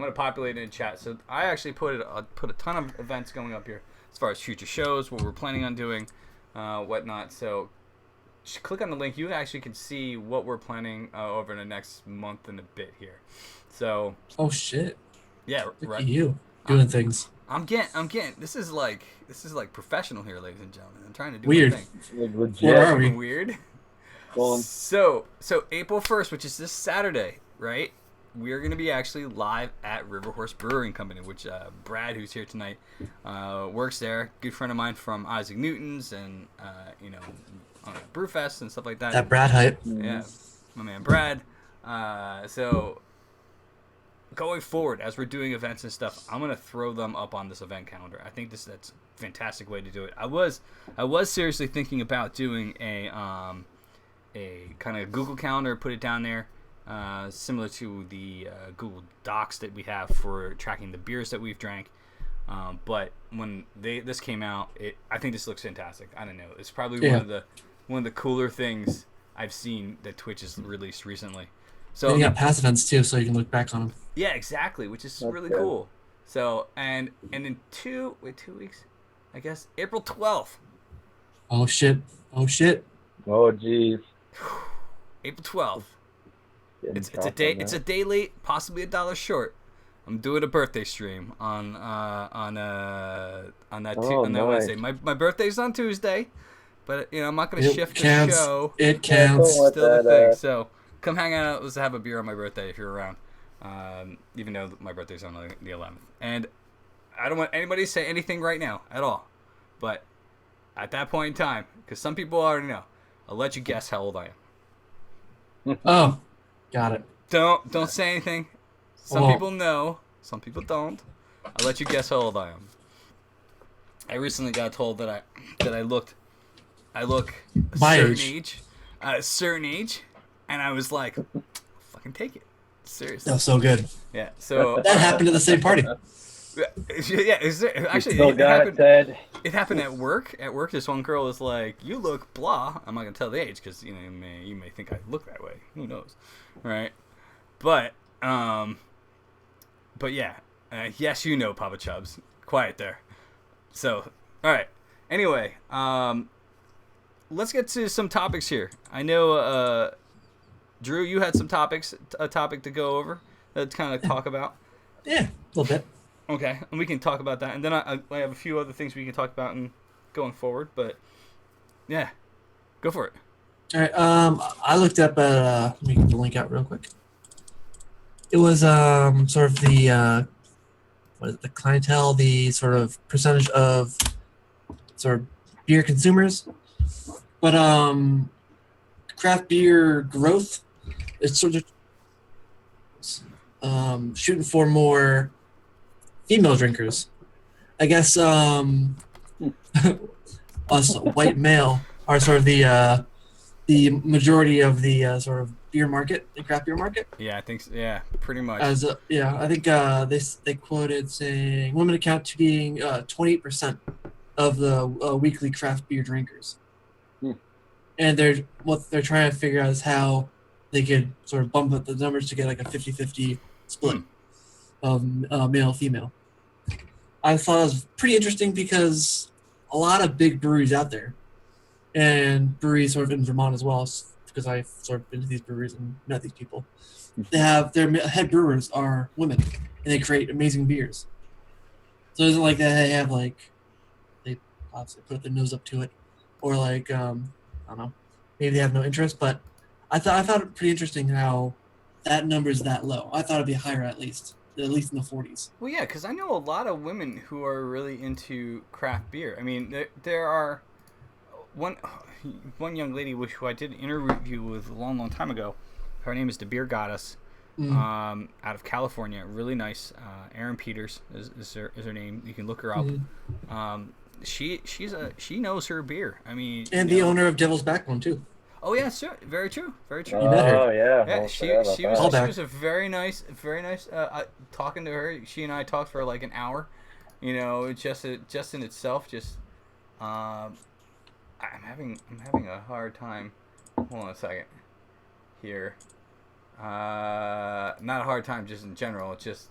gonna populate it in chat. So I actually put a ton of events going up here as far as future shows, what we're planning on doing, whatnot. So just click on the link. You actually can see what we're planning over the next month and a bit here. So. Oh shit. Yeah. Look right. at you doing things. I'm getting. This is like professional here, ladies and gentlemen. I'm trying to do Weird. my thing. Like legit. Where are we? Weird. Going. So April 1st, which is this Saturday, right? We're gonna be actually live at River Horse Brewing Company, which Brad, who's here tonight, works there. Good friend of mine from Isaac Newton's and Brewfest and stuff like that. That Brad hype. Yeah, my man Brad. So going forward, as we're doing events and stuff, I'm gonna throw them up on this event calendar. I think that's a fantastic way to do it. I was seriously thinking about doing a kind of Google Calendar, put it down there, similar to the Google Docs that we have for tracking the beers that we've drank. But when this came out, I think this looks fantastic. I don't know. It's probably one of the cooler things I've seen that Twitch has released recently. So And you got past events too, so you can look back on them. yeah, exactly, which is really good. cool. So and in 2 weeks, I guess April 12th. Oh shit. Oh jeez. April 12th. It's a day. It's a day late, possibly $1 short. I'm doing a birthday stream on that Wednesday. My birthday's on Tuesday, but I'm not gonna shift the show. It counts. It's still the thing. So come hang out. Let's have a beer on my birthday if you're around. Even though my birthday's on the 11th, and I don't want anybody to say anything right now at all. But at that point in time, because some people already know, I'll let you guess how old I am. Oh, got it. Don't say anything. Some Well- people know, some people don't. I'll let you guess how old I am. I recently got told that I look My a certain age, and I was like, fucking take it. Seriously. That's so good. Yeah. So That happened at the same party. yeah, actually Still it got happened. it, Ted. It happened at work. At work, this one girl was like, "You look blah." I'm not gonna tell the age because you may think I look that way. Who knows, right? But yeah, yes, you know, Papa Chubbs. Quiet there. So, all right. Anyway, let's get to some topics here. I know, Drew, you had a topic to go over, to kind of talk about. Yeah, a little bit. Okay, and we can talk about that, and then I have a few other things we can talk about and going forward. But yeah, go for it. All right. I looked up at. Let me get the link out real quick. It was sort of the what is it, the clientele, the sort of percentage of sort of beer consumers, but craft beer growth is sort of shooting for more female drinkers. I guess us white male are sort of the majority of the sort of beer market, the craft beer market. Yeah, I think so. Yeah, pretty much. I think they quoted saying women account to being 28% of the weekly craft beer drinkers. And what they're trying to figure out is how they could sort of bump up the numbers to get like a 50-50 split of male female. I thought it was pretty interesting because a lot of big breweries out there, and breweries sort of in Vermont as well, because I've sort of been to these breweries and met these people. They have their head brewers are women, and they create amazing beers. So it isn't like that they have like they obviously put their nose up to it, or like I don't know, maybe they have no interest. But I thought it pretty interesting how that number is that low. I thought it'd be higher at least in the 40s. Well, yeah, because I know a lot of women who are really into craft beer. I mean, there are one young lady who I did an interview with a long, long time ago. Her name is the Beer Goddess, out of California. Really nice. Erin Peters is her name. You can look her up. She knows her beer. I mean, And the owner of Devil's Backbone too. Oh yeah, sure. Very true. Very true. You met her. Oh yeah. Yeah, Well, she forgot about was that. a very nice. Talking to her, she and I talked for like an hour. You know, just in itself, I'm having a hard time. Hold on a second. Here, not a hard time, just in general. It's just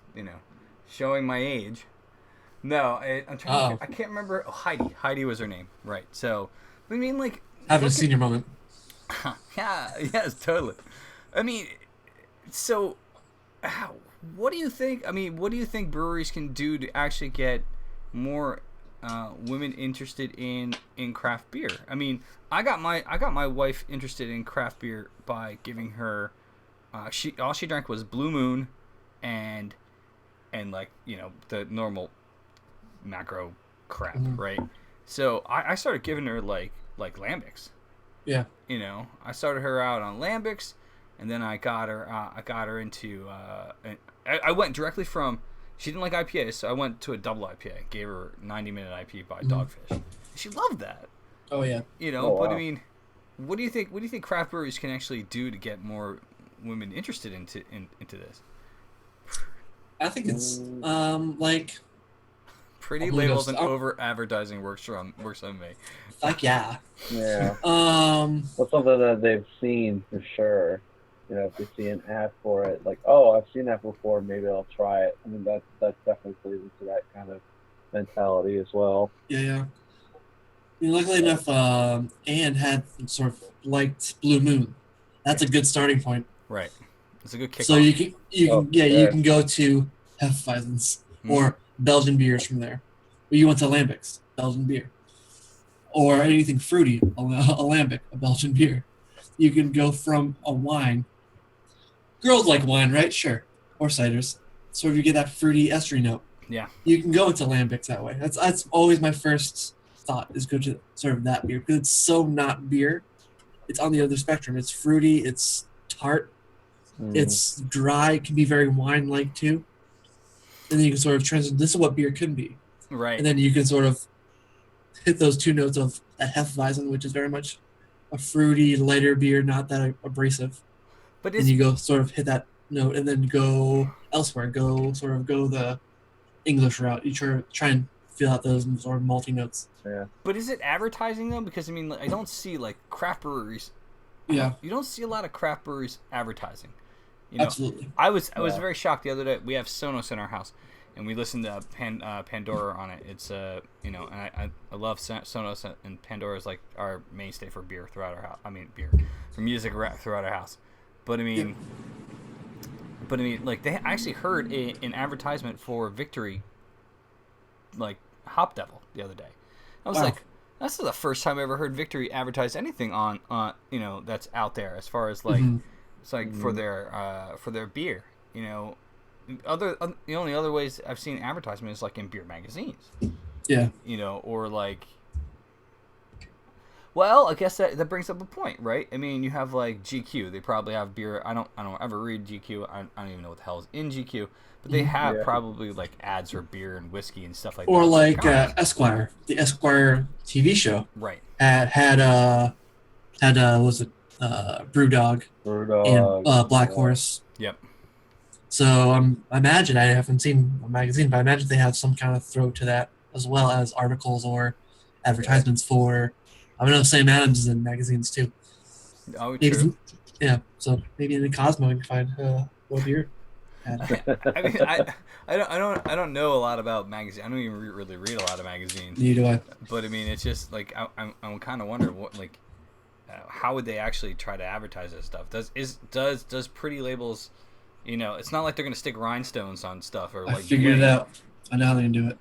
showing my age. No, I'm trying. I can't remember. Oh, Heidi was her name, right? So, I mean, like Having a senior moment. Yeah, yes, totally. I mean, so, what do you think? I mean, what do you think breweries can do to actually get more women interested in craft beer? I mean, I got my wife interested in craft beer by giving her all she drank was Blue Moon, and like the normal macro crap, right? So I started giving her like lambics. Yeah. I started her out on lambics, and then I got her into. I went directly from. She didn't like IPAs, so I went to a double IPA. Gave her 90-minute IPA by Dogfish. She loved that. Oh yeah. But I mean, what do you think? What do you think craft breweries can actually do to get more women interested into this? I think it's like Pretty believe labels it's- and over advertising works on me. fuck yeah. Yeah. Um Well, something that they've seen for sure. If they see an ad for it, like, oh, I've seen that before, maybe I'll try it. I mean, that definitely plays into that kind of mentality as well. yeah. I mean, luckily enough, Anne had sort of liked Blue Moon. That's a good starting point. Right. It's a good kickoff. So you can Oh, you yeah. can go to Hefeweizens or Belgian beers from there. Or you went to Lambics, Belgian beer. Or anything fruity, a lambic, a Belgian beer. You can go from a wine. Girls like wine, right? Sure. Or ciders. So if you get that fruity estery note. Yeah. You can go into lambics that way. That's always my first thought is go to sort of that beer because it's so not beer. It's on the other spectrum. It's fruity. It's tart. It's dry. It can be very wine-like too. And then you can sort of transition. This is what beer can be. Right. And then you can sort of hit those two notes of that Hefeweizen, which is very much a fruity, lighter beer, not that abrasive. But And you go sort of hit that note, and then go elsewhere. Go the English route. You try and feel out those sort of malty notes. Yeah. But is it advertising though? Because I mean, I don't see like craft breweries. Yeah. You don't see a lot of craft breweries advertising. You know, Absolutely. I was very shocked the other day. We have Sonos in our house, and we listened to Pandora on it. It's you know, and I love Sonos, and Pandora is like our mainstay for beer throughout our house. I mean, beer for music throughout our house. But I mean, like I actually heard an advertisement for Victory, like Hop Devil, the other day. I was like, that's the first time I ever heard Victory advertise anything on you know, that's out there as far as like it's like for their beer. You know, the only other ways I've seen advertisement is like in beer magazines. Yeah. You know, or like. Well, I guess that brings up a point, right? I mean, you have like GQ. They probably have beer. I don't ever read GQ. I don't even know what the hell is in GQ. But they have probably like ads for beer and whiskey and stuff like that. Or like Esquire, the Esquire TV show. Right. Had was it Brewdog and Black Horse. Yep. So I imagine, I haven't seen a magazine, but I imagine they have some kind of throat to that, as well as articles or advertisements for. I know Sam Adams is in magazines too. Oh, maybe true. Yeah, so maybe in the Cosmo you can find what beer. I mean, I don't know a lot about magazines. I don't even really read a lot of magazines. Neither do I. But I mean, it's just like I'm kind of wondering what like how would they actually try to advertise this stuff? Does Pretty Labels, you know, it's not like they're gonna stick rhinestones on stuff or like. I figured it out. I know how they can do it.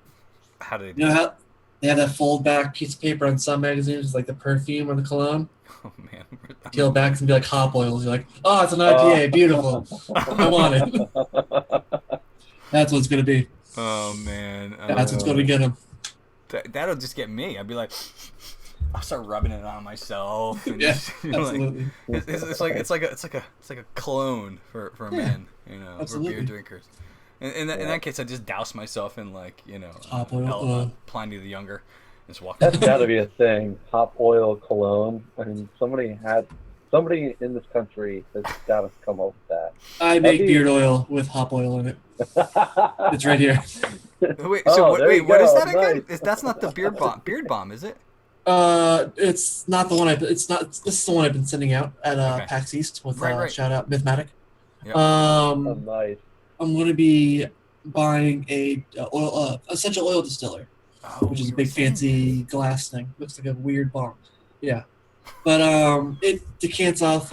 How do they do You know how they have that fold back piece of paper on some magazines, like the perfume or the cologne. Oh man. Peel back, it's gonna be like hop oils. You're like, oh, it's an IPA, beautiful. I want it. That's what's gonna be. Oh man. That's what's gonna get them. That'll just get me. I'd be like, I'll start rubbing it on myself. And Yeah, just, you know, absolutely. Like, it's like a cologne for men, you know, absolutely. for beer drinkers. In that case, I just douse myself in like, you know, hop oil, Pliny the Younger. Just walk. That's got to be a thing. Hop oil cologne. I mean, somebody in this country has got to come up with that. I make beard oil with hop oil in it. It's right here. Wait, so what is that again? Nice. That's not the beard bomb, is it? It's not the one. This is the one I've been sending out at PAX East with right. shout out Mythmatic. Yep. Oh, nice. I'm going to be buying a essential oil distiller, which is a big fancy glass thing. Looks like a weird bomb. Yeah, but it decants off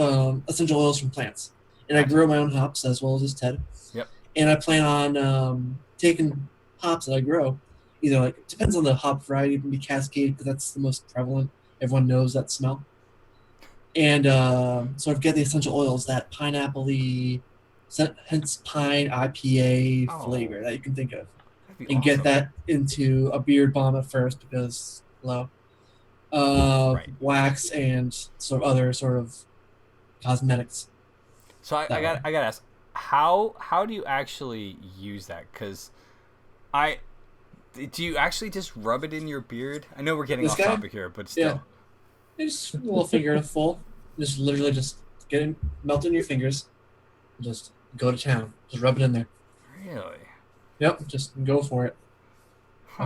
essential oils from plants, and I grow my own hops as well as this Ted. Yep. And I plan on taking hops that I grow. Either like it depends on the hop variety. It can be Cascade because that's the most prevalent. Everyone knows that smell. And sort of get the essential oils, that pineapple-y, hence pine IPA flavor that you can think of, and get that into a beard bomb at first because wax and sort of other sort of cosmetics. So I got to ask, how do you actually use that? Because do you actually just rub it in your beard? I know we're getting off topic here, but still. Yeah. Just a little finger full. Just literally just get it, melt it in your fingers. Just go to town. Just rub it in there. Really? Yep. Just go for it.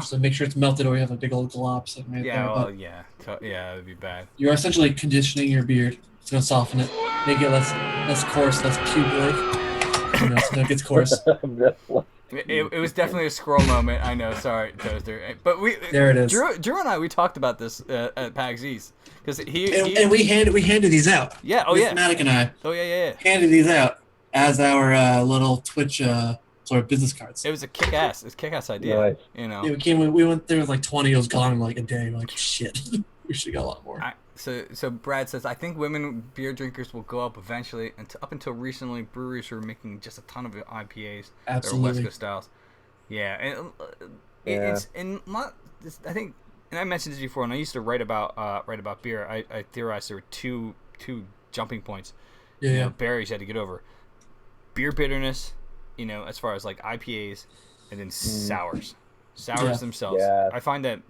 So make sure it's melted, or you have a big old glops. Yeah, that'd be bad. You're essentially conditioning your beard. It's gonna soften it, make it less coarse, less pube-like. So it gets coarse. It was definitely a squirrel moment. I know. Sorry, Toaster. But there it is. Drew and I, we talked about this at PAX East because and we handed these out. Yeah. Oh yeah. Matic and I. Oh yeah. Handed these out as our little Twitch sort of business cards. It was a kick-ass. It's a kick-ass idea. Right. You know. Yeah, we went there with like 20. It was gone in like a day. We're like, shit. We should have got a lot more. So Brad says, I think women beer drinkers will go up eventually. And up until recently, breweries were making just a ton of IPAs. Absolutely. Or West Coast styles. Yeah, and it's not. I think, and I mentioned this before. And I used to write about beer. I theorized there were two jumping points. Yeah. Barriers you had to get over. beer bitterness, as far as like IPAs, and then sours themselves. Yeah. I find that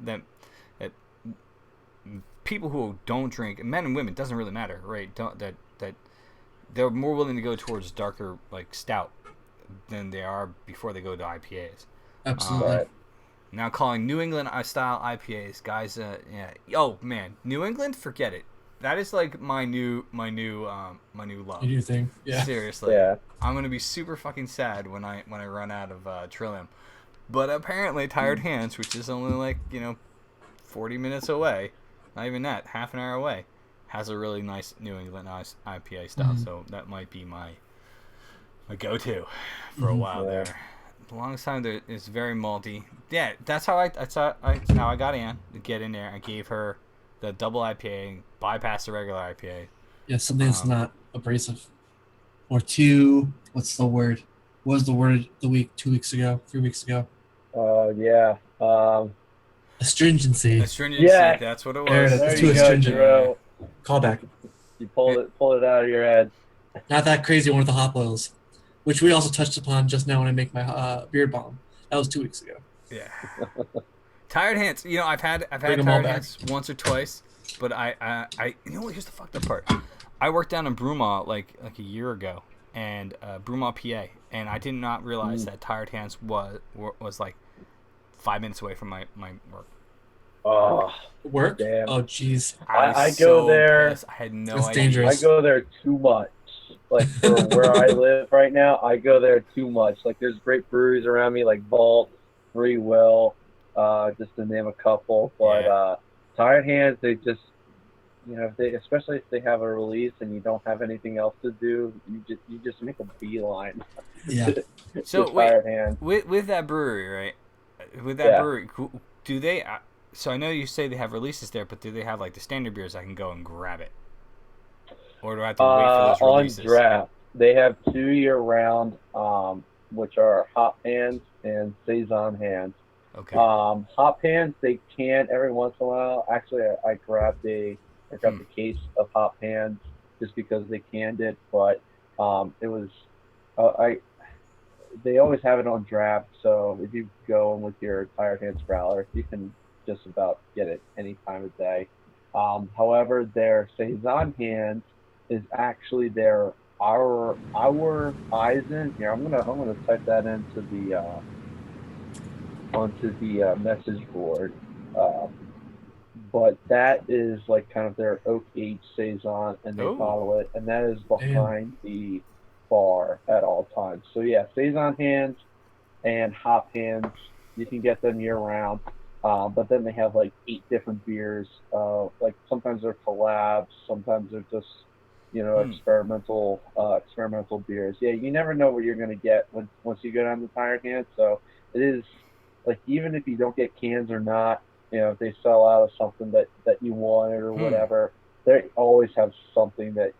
people who don't drink, men and women, doesn't really matter, right? That they're more willing to go towards darker like stout than they are before they go to IPAs. Absolutely. Now calling New England style IPAs, guys. Oh man, New England, forget it. That is like my new love. You do think? Yeah. Seriously. Yeah. I'm gonna be super fucking sad when I run out of Trillium. But apparently, Tired Hands, which is only like 40 minutes away, not even that, half an hour away, has a really nice New England IPA style. So that might be my go-to for a while there. The longest time there is very malty. Yeah, that's how I got Ann to get in there. I gave her the double IPA, bypassed the regular IPA. Yeah, something that's not abrasive. Or too, what's the word? What was the word 2 weeks ago, 3 weeks ago? Yeah. Astringency. Astringency, Yeah. that's what it There was. it is. There It's you too go, astringent. Jerome. Callback. You pulled it out of your head. Not that crazy one with the hop oils, which we also touched upon just now when I make my beard bomb. That was 2 weeks ago. Yeah. Tired Hands. I've had Bring 'em all Tired back. Hands once or twice, but I here's the fucked up part. I worked down in Broomall like a year ago, and Broomall, PA, and I did not realize that Tired Hands was like 5 minutes away from my work. Oh, Work? damn. Oh, jeez. I go there. Pissed. I had no It's idea. dangerous. I go there too much. Like for where I live right now, I go there too much. Like there's great breweries around me, like Vault, Free Will, just to name a couple. But Tired Hands, they just, especially if they have a release and you don't have anything else to do, you just make a beeline. Yeah. So to wait, Tired Hands. with that brewery, right? With that Yeah. brewery, do they? So I know you say they have releases there, but do they have like the standard beers I can go and grab it, or do I have to wait for those On releases? draft, they have 2 year-round, which are Hop Hands and Saison Hands. Okay. Hop Hands, they can every once in a while. Actually, I grabbed the case of Hop Hands just because they canned it, but it was they always have it on draft. So if you go in with your Tired Hands growler, you can just about get it any time of day. However, their Saison Hands is actually their our Eisen. Here, I'm gonna type that into the onto the message board. But that is like kind of their oak aged Saison, and they bottle it, and that is behind the bar at all times. So yeah, Saison Hands and Hop Hands, you can get them year round. But then they have like 8 different beers. Like sometimes they're collabs, sometimes they're just experimental beers. Yeah, you never know what you're gonna get once you go down the Tired Hands. So it is like, even if you don't get cans or not, if they sell out of something that you wanted or whatever, they always have something that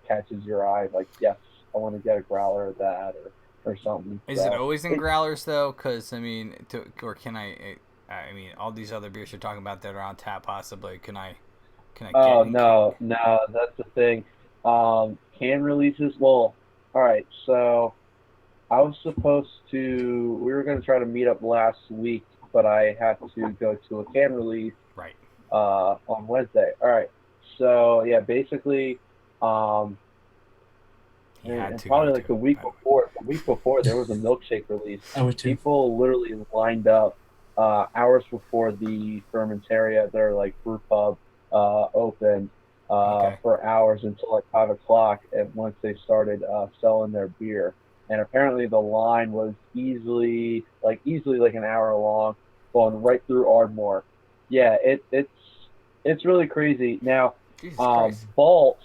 catches your eye. Like, yes, I want to get a growler of that or something. Is it always in growlers though? Because or can I? I mean, all these other beers you're talking about that are on tap, possibly. Can I? Oh no, that's the thing. Can releases. Well, all right. So I was supposed to. We were going to try to meet up last week, but I had to go to a can release. Right. On Wednesday. All right. So yeah, basically, and probably like the week before, there was a milkshake release. I would too. People literally lined up hours before the fermentaria, their like brew pub, opened for hours until like 5 o'clock. And once they started selling their beer, and apparently the line was easily like an hour long, going right through Ardmore. Yeah, it's really crazy. Now, Vault,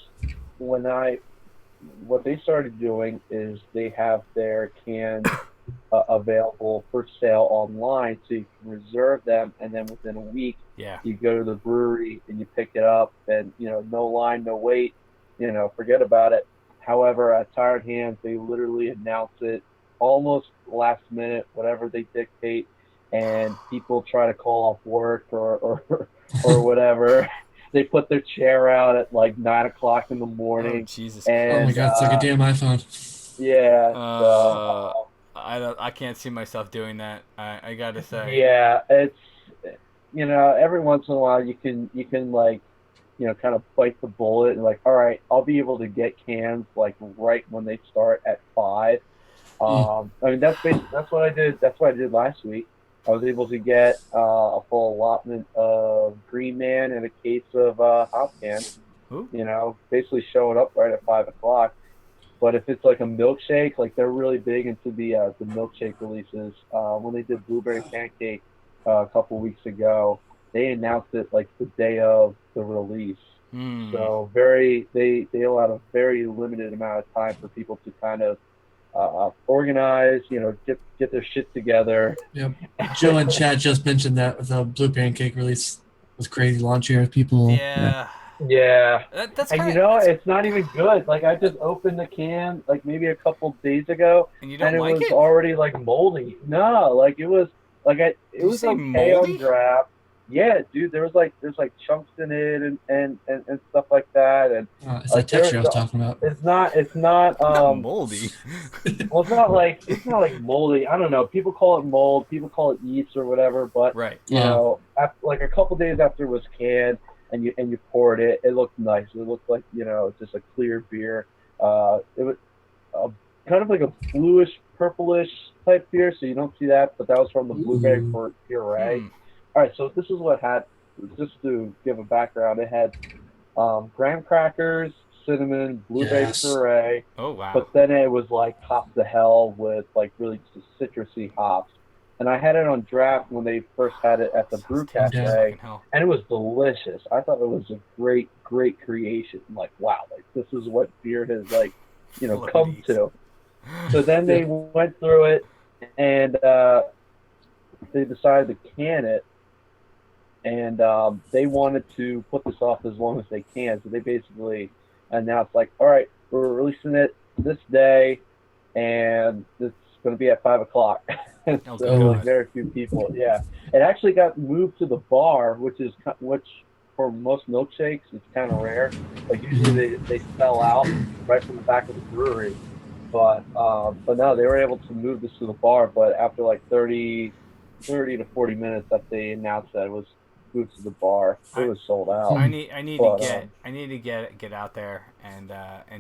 what they started doing is they have their cans available for sale online, so you can reserve them, and then within a week, you go to the brewery and you pick it up, and no line, no wait, forget about it. However, at Tired Hands, they literally announce it almost last minute, whatever they dictate, and people try to call off work or whatever. They put their chair out at like 9 o'clock in the morning. Oh, Jesus. And, oh my God, it's like a damn iPhone. Yeah. I can't see myself doing that. I gotta say. Yeah, it's every once in a while you can like kind of bite the bullet and like, all right, I'll be able to get cans like right when they start at 5. I mean that's what I did. That's what I did last week. I was able to get a full allotment of Green Man and a case of hop cans. Ooh. Basically showing up right at 5 o'clock. But if it's like a milkshake, like they're really big into the milkshake releases. When they did Blueberry Pancake a couple weeks ago, they announced it like the day of the release. So they allowed a very limited amount of time for people to kind of organize, get their shit together. Yep. Joe and Chad just mentioned that the Blue Pancake release was crazy launch year. People. Yeah. Yeah. That's And kind it's not even good. Like I just opened the can like maybe a couple days ago, and you don't it like was it? already like moldy. No, like it was like it was say okay moldy? on draft. Yeah, dude, there's like chunks in it and stuff like that, and It's that texture I was talking about. it's not Not moldy. well, it's not like moldy. I don't know. People call it mold. People call it yeast or whatever. But Right. like a couple days after it was canned and you poured it, it looked nice. It looked like just a clear beer. It was kind of like a bluish, purplish type beer. So you don't see that, but that was from the blueberry puree. All right, so this is what had. Just to give a background, it had graham crackers, cinnamon, blueberry puree. Oh wow! But then it was like hopped to hell with like really citrusy hops. And I had it on draft when they first had it at the Brew Cafe, and it was delicious. I thought it was a great creation. Like wow, like this is what beer has like come to. So then they went through it, and they decided to can it. And they wanted to put this off as long as they can. So they basically announced, like, all right, we're releasing it this day, and it's going to be at 5 o'clock. So like, very few people. Yeah. It actually got moved to the bar, which for most milkshakes, it's kind of rare. Like, usually they sell out right from the back of the brewery. But no, they were able to move this to the bar. But after like 30 to 40 minutes that they announced that it was moved to the bar, it was sold out. I need to get out there and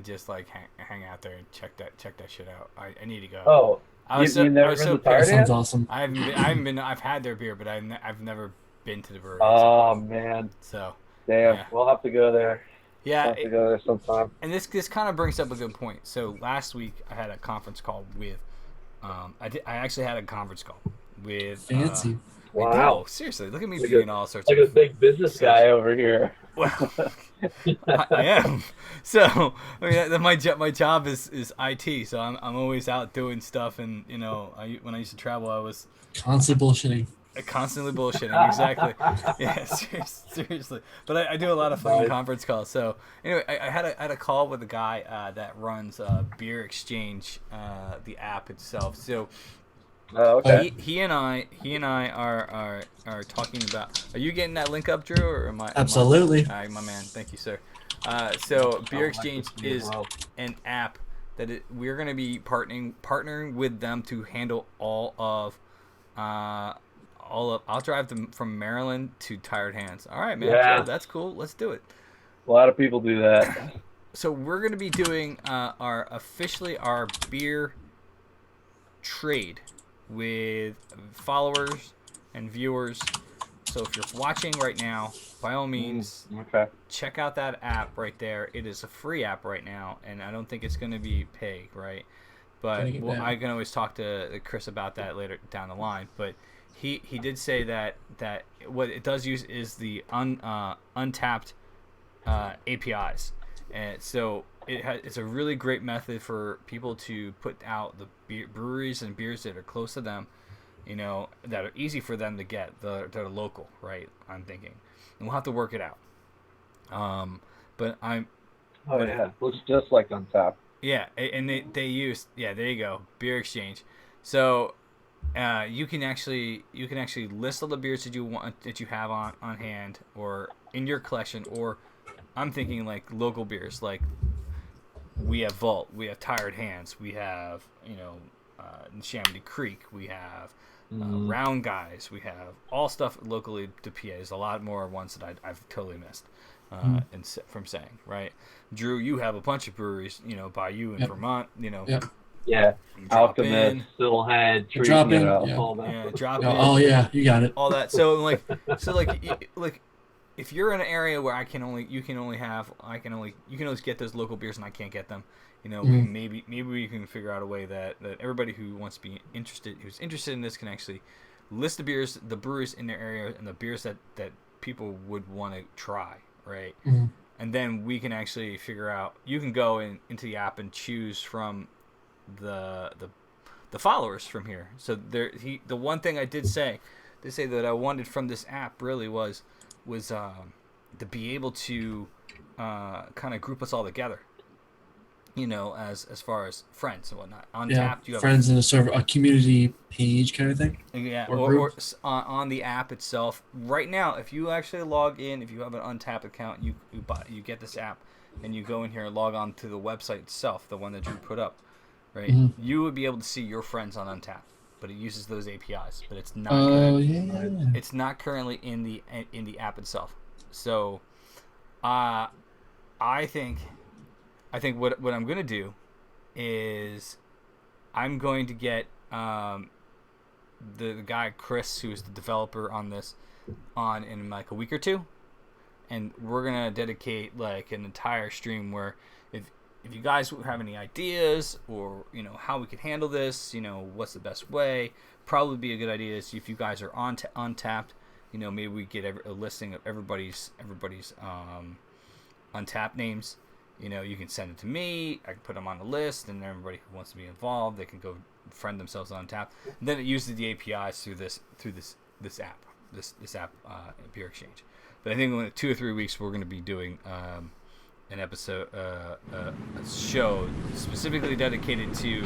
just like hang out there and check that shit out. I need to go. Oh, I've Sounds awesome. I haven't been. I've had their beer, but I've never been to the brewery. Oh man. So damn, yeah. We'll have to go there. Yeah, we'll have to go there sometime. And this kind of brings up a good point. So last week I had a conference call with. I actually had a conference call with. Fancy. Wow. Seriously, look at me being all sorts like a big business guy over here. Well, I am. So I mean, my job is IT. So I'm always out doing stuff, and when I used to travel, I was constantly bullshitting. Exactly. Yeah, seriously. But I do a lot of fucking conference calls. So anyway, I had a call with a guy that runs Beer Exchange, the app itself. So. Oh, okay. He and I are talking about. Are you getting that link up, Drew, or am I? Absolutely. All right, my man. Thank you, sir. So Beer Exchange is an app that we're going to be partnering with them to handle all of. I'll drive them from Maryland to Tired Hands. All right, man. Yeah. Joe, that's cool. Let's do it. A lot of people do that. So we're going to be doing our beer trade with followers and viewers. So if you're watching right now, by all means, check out that app right there. It is a free app right now, and I don't think it's going to be paid, right? But I can always talk to Chris about that later down the line. But he did say that what it does use is the untapped APIs, and so it's a really great method for people to put out the breweries and beers that are close to them, that are easy for them to get, that are local, right? I'm thinking, and we'll have to work it out. Looks just like Untappd. Yeah, and they use there you go, Beer Exchange. So you can actually list all the beers that you have on hand or in your collection, or I'm thinking like local beers, like we have Vault, we have Tired Hands, we have Neshaminy Creek, we have Round Guys, we have all stuff locally to PA. There's a lot more ones that I've totally missed from saying, right? Drew, you have a bunch of breweries, by you in Vermont, Yeah, Alchemist, Fiddlehead, Tree, drop in, all that. Yeah, drop in. Oh yeah, you got it. All that. So like, if you're in an area where you can always get those local beers and I can't get them, maybe we can figure out a way that everybody who's interested in this can actually list the breweries in their area and the beers that people would want to try, right? Mm-hmm. And then we can actually figure out. You can go into the app and choose from the followers from here. So the one thing I did say that I wanted from this app really was to be able to kind of group us all together, as far as friends and whatnot. On Tap, you have friends in a sort of a community page kind of thing. Yeah, or on the app itself. Right now, if you actually log in, if you have an Untapped account, you get this app, and you go in here and log on to the website itself, the one that you put up, right? Mm-hmm. You would be able to see your friends on Untapped, but it uses those APIs, but it's not. It's not currently in the app itself. So, I think what I'm gonna do is I'm going to get the guy Chris, who's the developer on this, on in like a week or two, and we're gonna dedicate like an entire stream where if you guys have any ideas or how we could handle this, what's the best way, probably be a good idea is if you guys are on Untapped, maybe we get a listing of everybody's Untapped names. You can send it to me. I can put them on the list, and everybody who wants to be involved, they can go friend themselves on Untapped. And then it uses the APIs through this app, this app Beer Exchange. But I think in 2 or 3 weeks we're going to be doing an episode, a show specifically dedicated to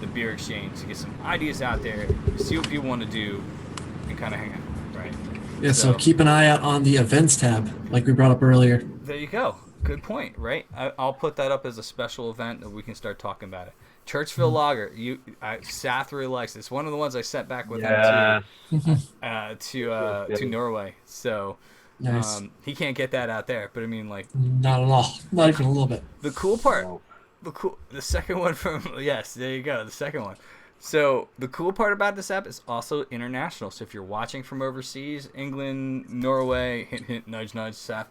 the Beer Exchange to get some ideas out there, see what people want to do, and kind of hang out, right? Yeah. So keep an eye out on the events tab, like we brought up earlier. There you go. Good point, right? I'll put that up as a special event that we can start talking about it. Churchville Lager, Sath really likes it. It's one of the ones I sent back with him to Norway. So nice. He can't get that out there, but I mean, like, not at all, not even a little bit. The cool part, the second one from there you go, the second one. So the cool part about this app is also international. So if you're watching from overseas, England, Norway, hint hint, nudge nudge, Sath.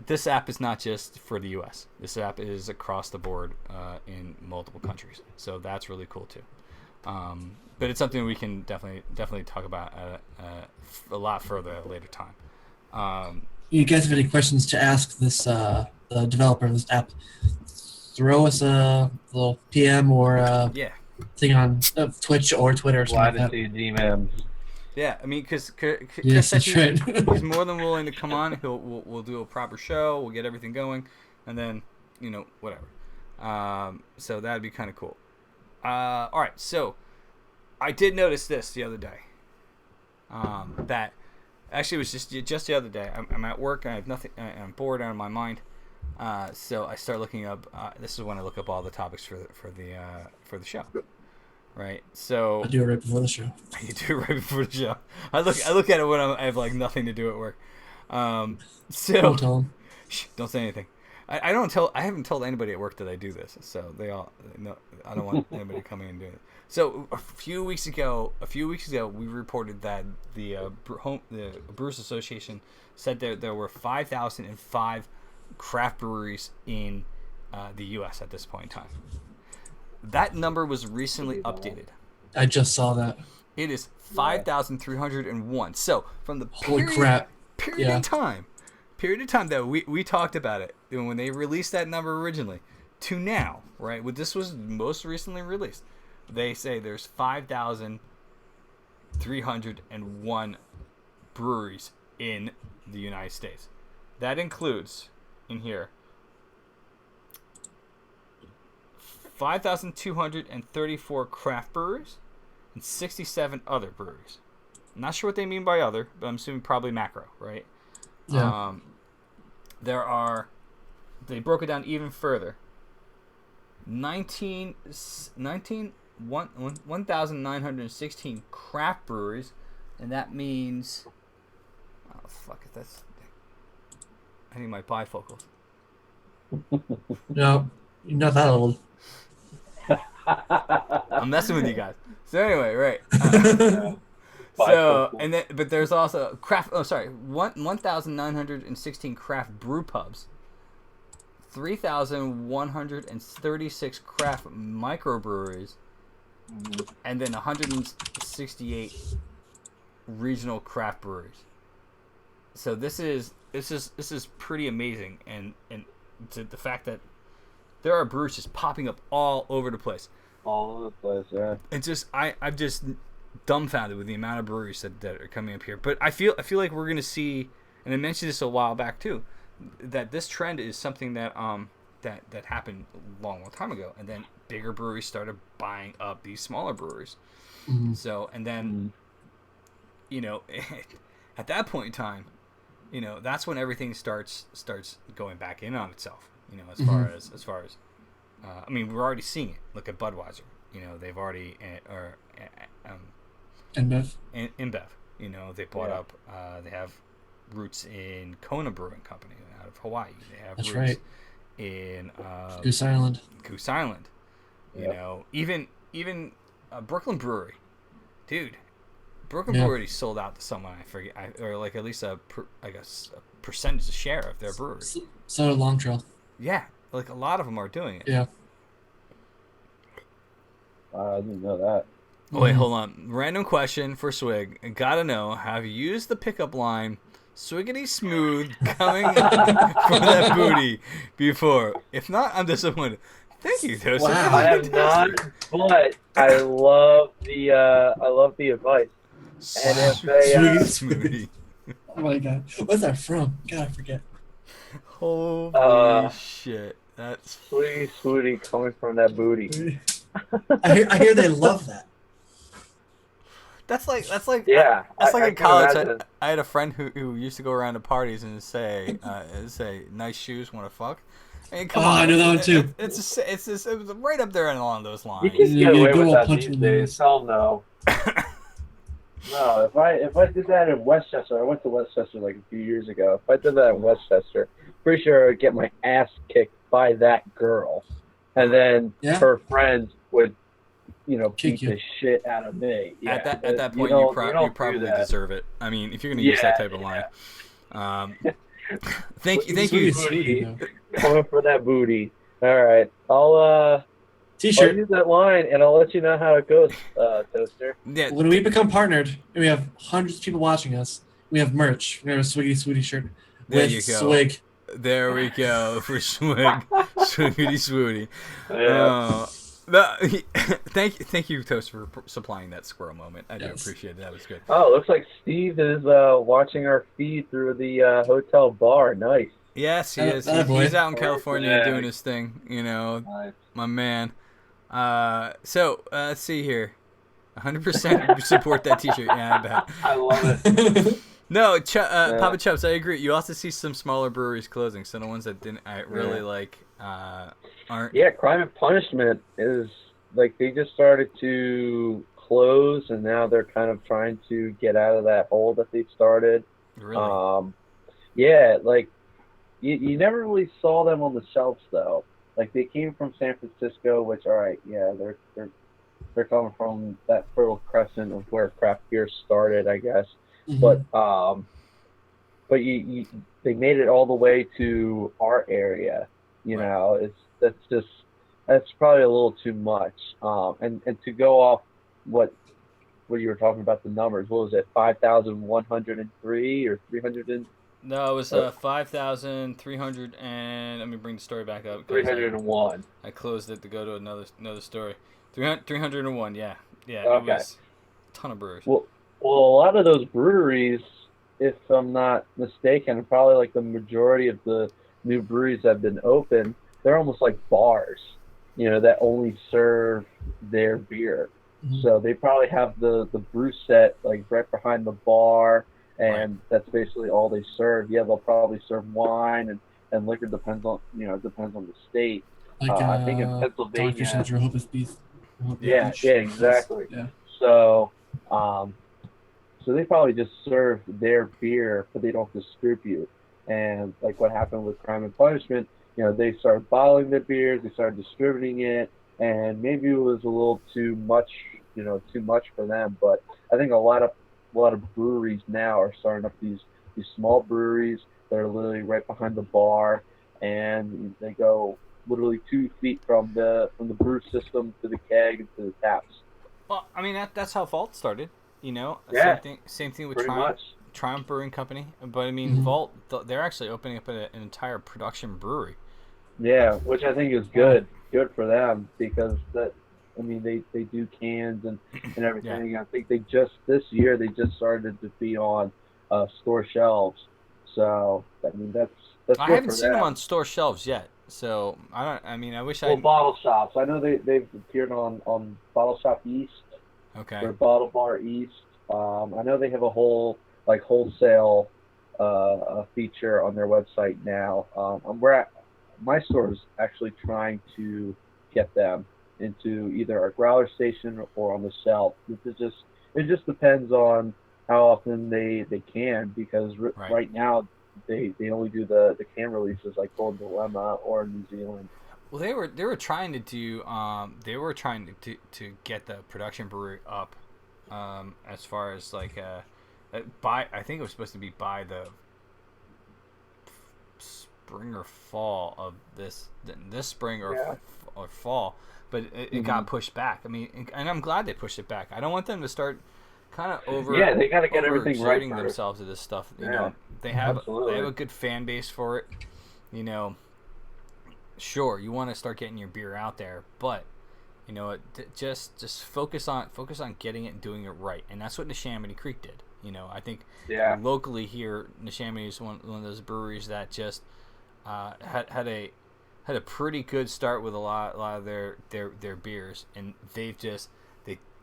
This app is not just for the U.S. This app is across the board in multiple countries. So that's really cool too. But it's something we can definitely talk about a lot further at a later time. You guys have any questions to ask this the developer of this app? Throw us a little PM or thing on Twitch or Twitter or something like that. DMs. Yeah, I mean, because yes, that's right. He's more than willing to come on. We'll do a proper show. We'll get everything going, and then whatever. So that'd be kind of cool. All right, so I did notice this the other day. That actually was just the other day. I'm at work. I have nothing. I'm bored out of my mind. So I start looking up. This is when I look up all the topics for the show. Right, so I do it right before the show. You do it right before the show. I look at it when I have like nothing to do at work. So don't tell them. Don't say anything. I haven't told anybody at work that I do this, so they all know. I don't want anybody coming and doing it. So a few weeks ago, we reported that the Brewers Association said there were 5,005 craft breweries in the U.S. at this point in time. That number was recently updated. I just saw that. It is 5,301. So from the period of time that we talked about it when they released that number originally to now, right? When this was most recently released, they say there's 5,301 breweries in the United States. That includes in here 5,234 craft breweries and 67 other breweries. I'm not sure what they mean by other, but I'm assuming probably macro, right? Yeah. There are they broke it down even further. 1,916 craft breweries, and that means, oh fuck it, that's, I need my bifocals. No, you're not that old. I'm messing with you guys. So anyway, right. But there's also 1,916 craft brew pubs, 3,136 craft microbreweries, and then 168 regional craft breweries. So this is pretty amazing, and to the fact that there are breweries just popping up all over the place. All over the place, yeah. It's just I'm just dumbfounded with the amount of breweries that are coming up here. But I feel like we're gonna see, and I mentioned this a while back too, that this trend is something that that happened a long time ago, and then bigger breweries started buying up these smaller breweries. Mhm. So and then you know at that point in time, you know, that's when everything starts going back in on itself. You know, as far as I mean, we're already seeing it. Look at Budweiser. You know, they've already InBev. InBev. You know, they bought up. They have roots in Kona Brewing Company out of Hawaii. They have That's roots right. in Goose Island. Goose Island. You know, even Brooklyn Brewery, dude. Brooklyn Brewery sold out to someone I forget, or like at least a percentage share of their brewery. So did Long Trail. Yeah, like a lot of them are doing it. Yeah. I didn't know that. Oh, wait, hold on. Random question for Swig. Gotta know, have you used the pickup line "Swiggity smooth" coming from that booty before? If not, I'm disappointed. Thank you, Toast. Wow. I have not, but I love the advice. And if they, Smoothie. Oh my god. What's that from? God, I forget. Holy shit. That's Sweetie, sweetie, coming from that booty. I hear they love that. That's like Yeah, That's like I in can college. imagine. I had a friend who used to go around to parties and say nice shoes, want to fuck. I mean, come on, I know that one too. It was right up there and along those You lines. can Yeah, get away good with old that punch these in the days. nose. Hell no. No, if I did that in Westchester, I went to Westchester like a few years ago. If I did that in Westchester, pretty sure I'd get my ass kicked by that girl, and then her friends would, you know, Kick beat you. the shit out of me. Yeah, At that point, you you don't do probably that. deserve it. I mean, if you're gonna use that type of line. Thank you. Booty. Coming for that booty. All right, I'll T-shirt. use that line, and I'll let you know how it goes, Toaster. Yeah, When we become partnered, and we have hundreds of people watching us, we have merch. We have a Swiggy Swooty shirt There with you go. Swig. there we go for Swig, Swiggity Swooty. Yeah. Thank you, Toast, for supplying that squirrel moment. I do appreciate it. That was good. Oh, looks like Steve is watching our feed through the hotel bar. Nice. Yes, he is. That boy. He's out in California Yeah. doing his thing. You know, Nice. my man. So let's see here. 100% support that T-shirt. Yeah, I bet. I love it. No, Papa Chubbs, I agree. You also see some smaller breweries closing. So the ones that I really like aren't. Yeah, Crime and Punishment is like they just started to close, and now they're kind of trying to get out of that hole that they started. Really? Yeah, like you never really saw them on the shelves though. Like they came from San Francisco, which all right, yeah, they're coming from that Fertile Crescent of where craft beer started, I guess. Mhm. But they made it all the way to our area. You know, that's probably a little too much. And to go off what you were talking about the numbers, what was it, 5,103 or 300? No, it was 5,300 and let me bring the story back up. 301. I closed it to go to another story. 301, yeah. Yeah, Okay. it was a ton of brewers. Well, a lot of those breweries, if I'm not mistaken, probably like the majority of the new breweries that have been open, they're almost like bars, you know, that only serve their beer. Mhm. So they probably have the brew set like right behind the bar, and that's basically all they serve. Yeah, they'll probably serve wine and liquor depends on depends on the state. Like I think in Dogfish and Pennsylvania, Rehoboth Beach. yeah, Beach. yeah, exactly. Yeah. So, so they probably just serve their beer, but they don't distribute. And like what happened with Crime and Punishment, they started bottling their beers, they started distributing it, and maybe it was a little too much, too much for them. But I think a lot of breweries now are starting up these small breweries that are literally right behind the bar, and they go literally 2 feet from the brew system to the keg and to the taps. Well, I mean that's how Vault started. Yeah, Same thing with pretty much. Triumph Brewing Company. But I mean, Vault, they're actually opening up an entire production brewery. Yeah, which I think is good for them because they do cans and everything. Yeah. I think this year they just started to be on store shelves. So I mean that's I good haven't for seen them them. on store shelves yet. So I don't. I mean, I wish Well, I. bottle shops. I know they've appeared on Bottle Shop East Okay. or Bottle Bar East. I know they have a whole wholesale feature on their website now. My store is actually trying to get them into either our growler station or on the shelf. It just depends on how often they can because right now they only do the can releases like Golden Dilemma or New Zealand. Well, they were trying to do to get the production brewery up, as far as like I think it was supposed to be by the spring or fall of this spring or fall, but it got pushed back. I mean, and I'm glad they pushed it back. I don't want them to start kind of they got to get everything right overexerting themselves to this stuff. They absolutely. have a good fan base for it. Sure, you want to start getting your beer out there, but just focus on getting it and doing it right, and that's what Neshaminy Creek did. I think locally here, Neshaminy is one of those breweries that just had a pretty good start with a lot of their beers, and they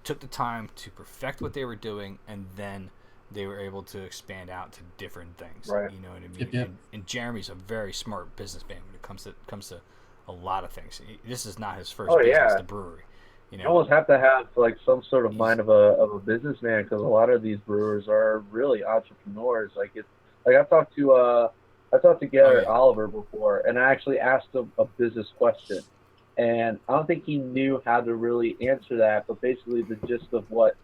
took the time to perfect what they were doing, and then they were able to expand out to different things. Right. You know what I mean? Yep. And Jeremy's a very smart businessman when it comes to a lot of things. This is not his first business, the brewery. You almost have to have like some sort of mind of a businessman because a lot of these brewers are really entrepreneurs. I talked to Garrett Oliver before, and I actually asked him a business question, and I don't think he knew how to really answer that. But basically, the gist of what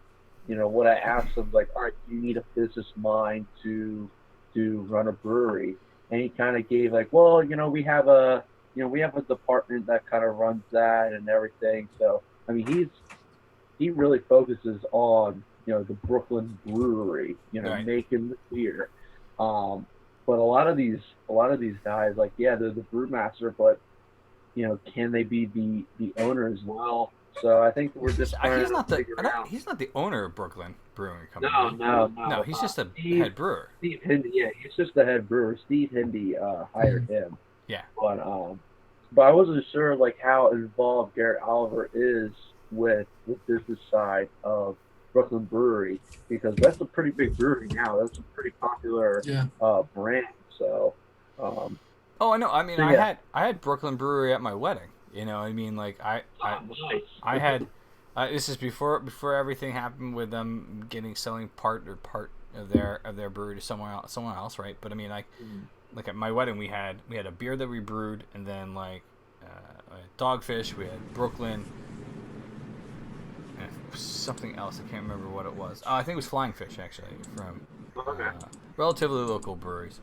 I asked him, like, all right, you need a business mind to run a brewery, and he kind of gave like, well, we have a department that kind of runs that and everything. So I mean, he really focuses on the Brooklyn brewery, making the beer. But a lot of these guys, like, they're the brewmaster, but can they be the owner as well? So I think we're just trying to figure out. He's not the owner of Brooklyn Brewing Company. No. He's just a head brewer. Steve Hindy, he's just the head brewer. Steve Hindy hired him. Yeah. But I wasn't sure like how involved Garrett Oliver is with the business side of Brooklyn Brewery because that's a pretty big brewery now. That's a pretty popular brand. So. Oh, I know. I mean, so, I had Brooklyn Brewery at my wedding. I mean, like nice. I had. This is before everything happened with them selling part of their brewery to someone else, right? But I mean, like at my wedding, we had a beer that we brewed, and then like Dogfish, we had Brooklyn, and something else. I can't remember what it was. I think it was Flying Fish actually from relatively local breweries.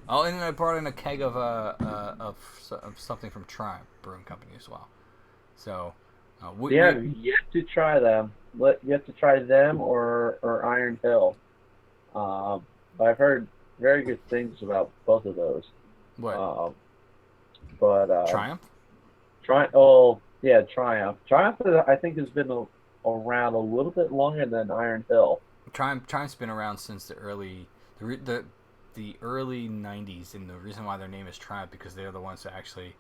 Oh, and then I brought in a keg of something from Triumph Brewing Company as well. So. You have to try them. You have to try them or Iron Hill. I've heard very good things about both of those. What? Triumph. Triumph. Triumph, I think, has been around a little bit longer than Iron Hill. Triumph's been around since the early 90s, and the reason why their name is Triumph because they're the ones that actually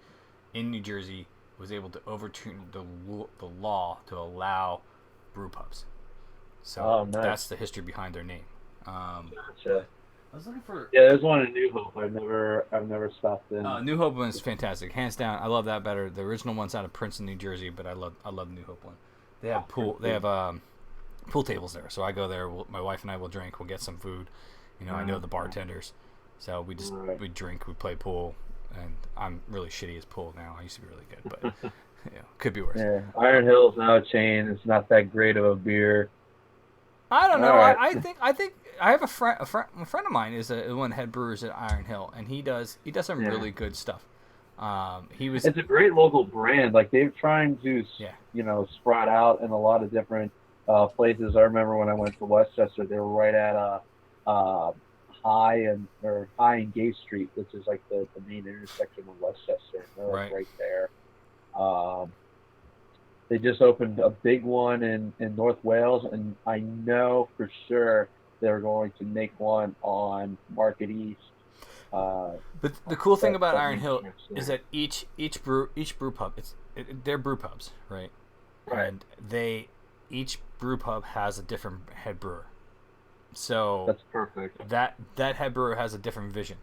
in New Jersey was able to overturn the law to allow brew pubs. So nice. That's the history behind their name. Gotcha. I was looking for. Yeah, there's one in New Hope. I've never stopped in. New Hope one's fantastic, hands down. I love that better. The original one's out of Princeton, New Jersey, but I love New Hope one. They have pool. They have pool tables there, so I go there. My wife and I will drink. We'll get some food. You know, I know the bartenders, so we drink, we play pool, and I'm really shitty as pool now. I used to be really good, but could be worse. Yeah, Iron Hill's now a chain. It's not that great of a beer. I don't know. Right. I think I have a friend of mine is one head brewers at Iron Hill, and he does some really good stuff. It's a great local brand. Like they're trying to sprout out in a lot of different places. I remember when I went to Westchester, they were right at High and Gay Street, which is like the main intersection of Westchester. And they're right there. They just opened a big one in North Wales, and I know for sure they're going to make one on Market East. But the cool thing about Iron Hill is that each brew pub, they're brew pubs, right? Right. And each brew pub has a different head brewer. So that's perfect. That head brewer has a different vision,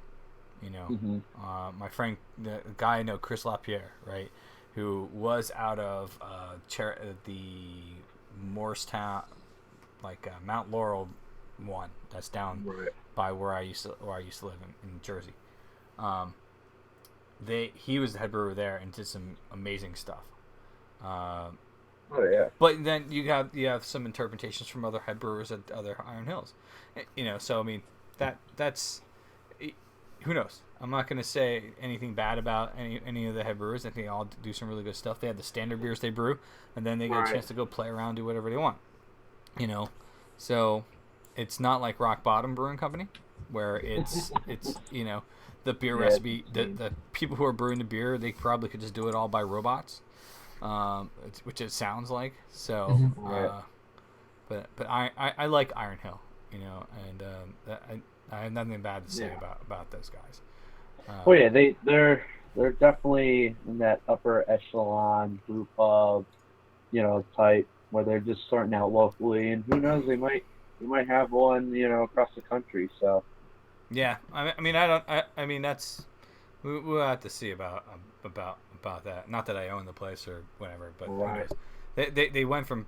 you know. Mm-hmm. My friend, the guy I know, Chris LaPierre, right, who was out of the Morristown, Mount Laurel one. That's down by where I used to live in Jersey. He was the head brewer there and did some amazing stuff. But then you have some interpretations from other head brewers at other Iron Hills, you know. So I mean that's who knows. I'm not going to say anything bad about any of the head brewers. I think they all do some really good stuff. They have the standard beers they brew, and then they get a chance to go play around, do whatever they want, you know. So it's not like Rock Bottom Brewing Company, where it's you know, the beer recipe. The people who are brewing the beer, they probably could just do it all by robots. Which it sounds like. So, but I like Iron Hill, you know, and I have nothing bad to say about those guys. They're definitely in that upper echelon brew pub, you know, type where they're just starting out locally, and who knows, they might have one, you know, across the country. So, yeah, I mean that's we'll have to see about that. Not that I own the place or whatever, but they went from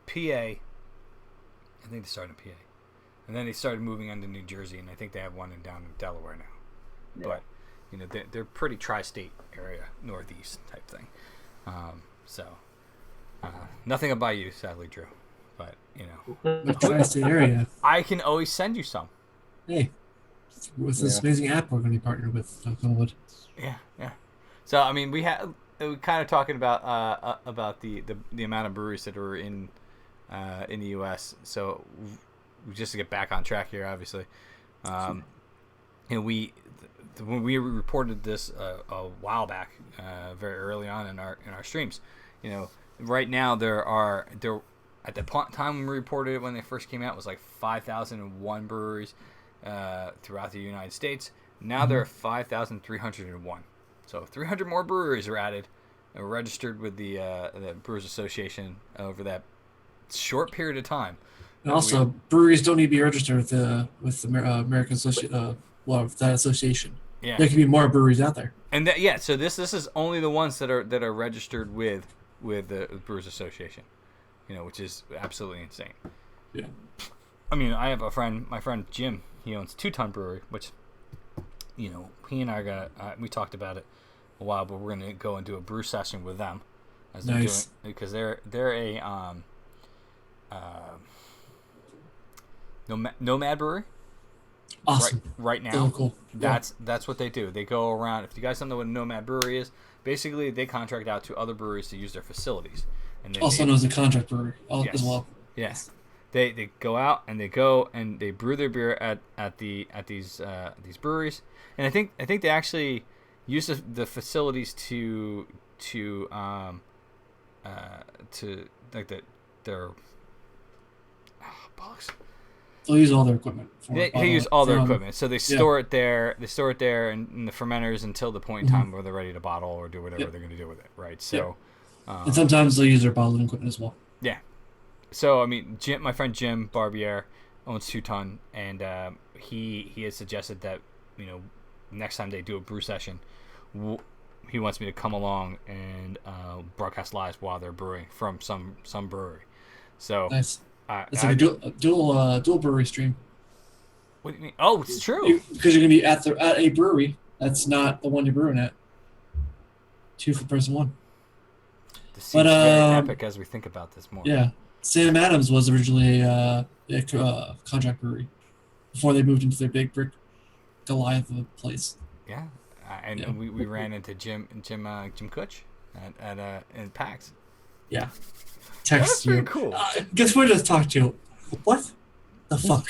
PA. I think they started in PA, and then they started moving into New Jersey, and I think they have one down in Delaware now. Yeah. But you know, they're pretty tri-state area, northeast type thing. Nothing about you, sadly, Drew. But you know, the tri-state area. I can always send you some. Hey, with this amazing app we're going to be partnered with, Goldwood. Yeah. So I mean, we kind of talking about the amount of breweries that are in the U.S. So just to get back on track here, obviously, and when we reported this a while back, very early on in our streams, you know, right now there at the time when we reported it when they first came out, it was like 5,001 breweries throughout the United States. Now there are 5,301. So 300 more breweries are added and registered with the Brewers Association over that short period of time. And also, breweries don't need to be registered with the American that association. Yeah, there could be more breweries out there. And so this is only the ones that are registered with the Brewers Association. You know, which is absolutely insane. Yeah. I mean, I have my friend Jim. He owns 2 Ton Brewery, which, you know, he and I we talked about it a while, but we're gonna go and do a brew session with them, as they're doing, because they're a Nomad Brewery. Awesome. Right now, oh, cool. That's what they do. They go around. If you guys don't know what a Nomad Brewery is, basically they contract out to other breweries to use their facilities. And also known as a contract brewery as well. Yes. They go out and they brew their beer at these breweries, and I think they actually use the facilities to like their bollocks. They'll use all their equipment. They use all their equipment, so they store it there. They store it there in the fermenters until the point in time where they're ready to bottle or do whatever they're going to do with it, right? So, and sometimes they'll use their bottling equipment as well. Yeah. So I mean, my friend Jim Barbier, owns 2 Ton, and he has suggested that next time they do a brew session, he wants me to come along and broadcast live while they're brewing from some brewery. So Nice. It's like a dual brewery stream. What do you mean? Oh, it's true. Because you're gonna be at a brewery that's not the one you're brewing at. 2 for person 1. This seems very epic as we think about this more. Yeah, Sam Adams was originally a contract brewery before they moved into their big brick Goliath of a place. Yeah, and we ran into Jim Kutch in PAX. Yeah, text you. Cool. Guess what? I just talked to you. What the fuck?